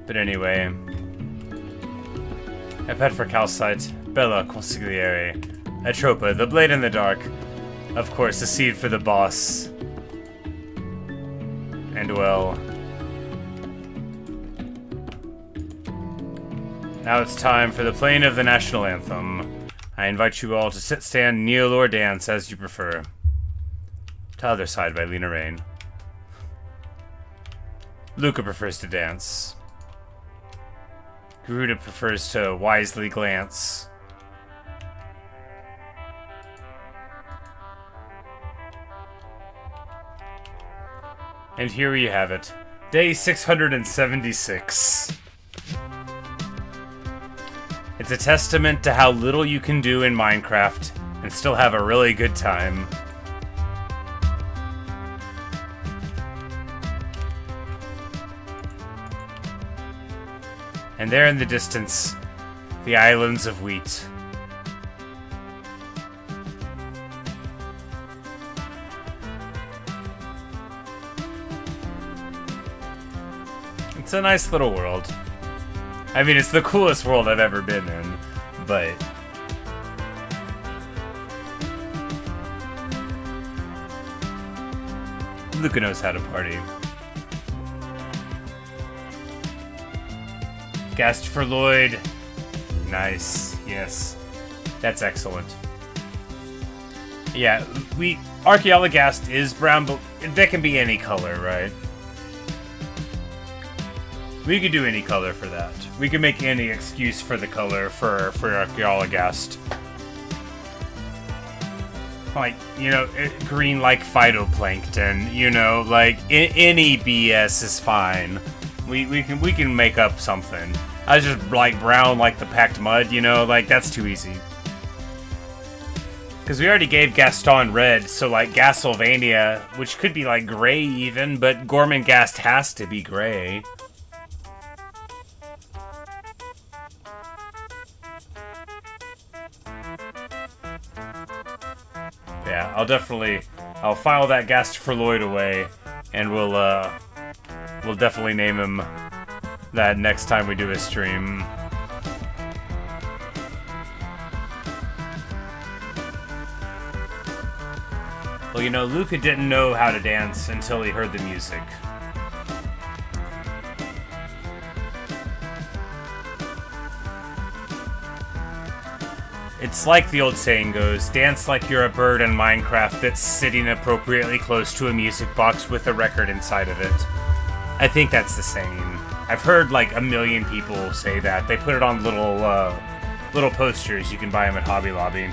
S1: But anyway... A pet for calcite, Bella Consigliere, Atropa, the blade in the dark, of course, a seed for the boss. And well... Now it's time for the playing of the national anthem. I invite you all to sit, stand, kneel, or dance as you prefer. To Other Side by Lena Rain. Luca prefers to dance. Garuda prefers to wisely glance. And here we have it. Day 676. It's a testament to how little you can do in Minecraft and still have a really good time. And there in the distance, the islands of wheat. It's a nice little world. I mean, it's the coolest world I've ever been in, but... Luca knows how to party. Gassed for Lloyd. Nice, yes. That's excellent. Yeah, Archaeologast is brown, but that can be any color, right? We could do any color for that. We can make any excuse for the color for Archaeologast. Like, you know, green like phytoplankton, you know, like, any BS is fine. We can make up something. I was just, like, brown like the packed mud, you know, like, that's too easy. Because we already gave Gaston red, so, like, Gasylvania, which could be, like, gray even, but Gormenghast has to be gray. Yeah, I'll file that Gast for Lloyd away, and we'll definitely name him that next time we do a stream. Well, you know, Luca didn't know how to dance until he heard the music. It's like the old saying goes, dance like you're a bird in Minecraft that's sitting appropriately close to a music box with a record inside of it. I think that's the saying. I've heard like a million people say that. They put it on little posters. You can buy them at Hobby Lobby.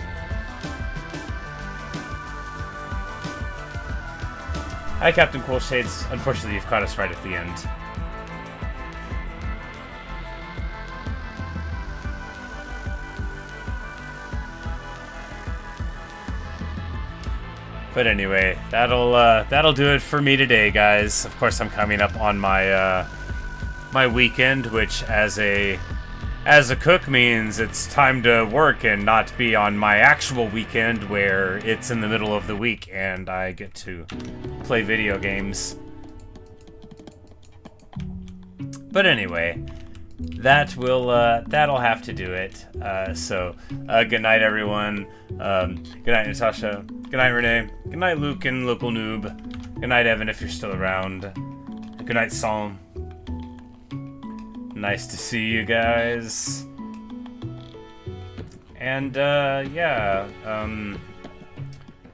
S1: Hi, Captain Cool Shades. Unfortunately, you've caught us right at the end. But anyway, that'll do it for me today, guys. Of course, I'm coming up on my my weekend, which as a cook means it's time to work and not be on my actual weekend where it's in the middle of the week and I get to play video games. But anyway, that'll have to do it. So good night, everyone. Good night, Natasha. Good night, Renee. Good night, Luke and Local Noob. Good night, Evan, if you're still around. Good night, Psalm. Nice to see you guys. And yeah.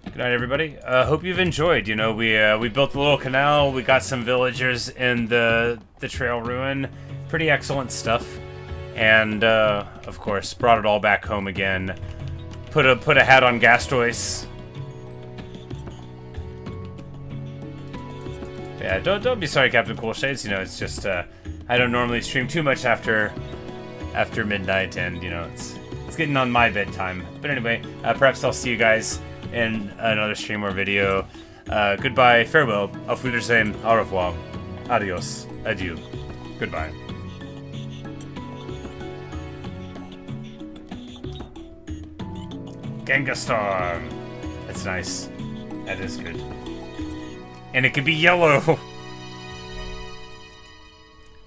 S1: Good night, everybody. Hope you've enjoyed. You know, we built a little canal. We got some villagers in the trail ruin. Pretty excellent stuff. And of course, brought it all back home again. Put a hat on Gastois. Yeah, don't be sorry, Captain Cool Shades. You know, it's just I don't normally stream too much after midnight, and you know, it's getting on my bedtime. But anyway, perhaps I'll see you guys in another stream or video. Goodbye, farewell, auf Wiedersehen, au revoir, adios, adieu, goodbye. Gengastar. That's nice. That is good. And it could be yellow.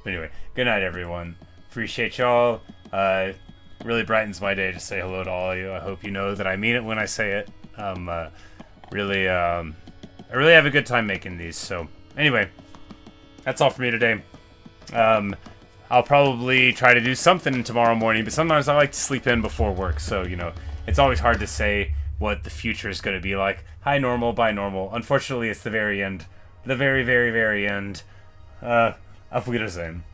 S1: Anyway, good night, everyone. Appreciate y'all. Really brightens my day to say hello to all of you. I hope you know that I mean it when I say it. I really have a good time making these. So anyway, that's all for me today. I'll probably try to do something tomorrow morning, but sometimes I like to sleep in before work. So, you know, it's always hard to say what the future is going to be like. Hi, normal, bye, normal. Unfortunately, it's the very end. The very, very, very end. Auf Wiedersehen.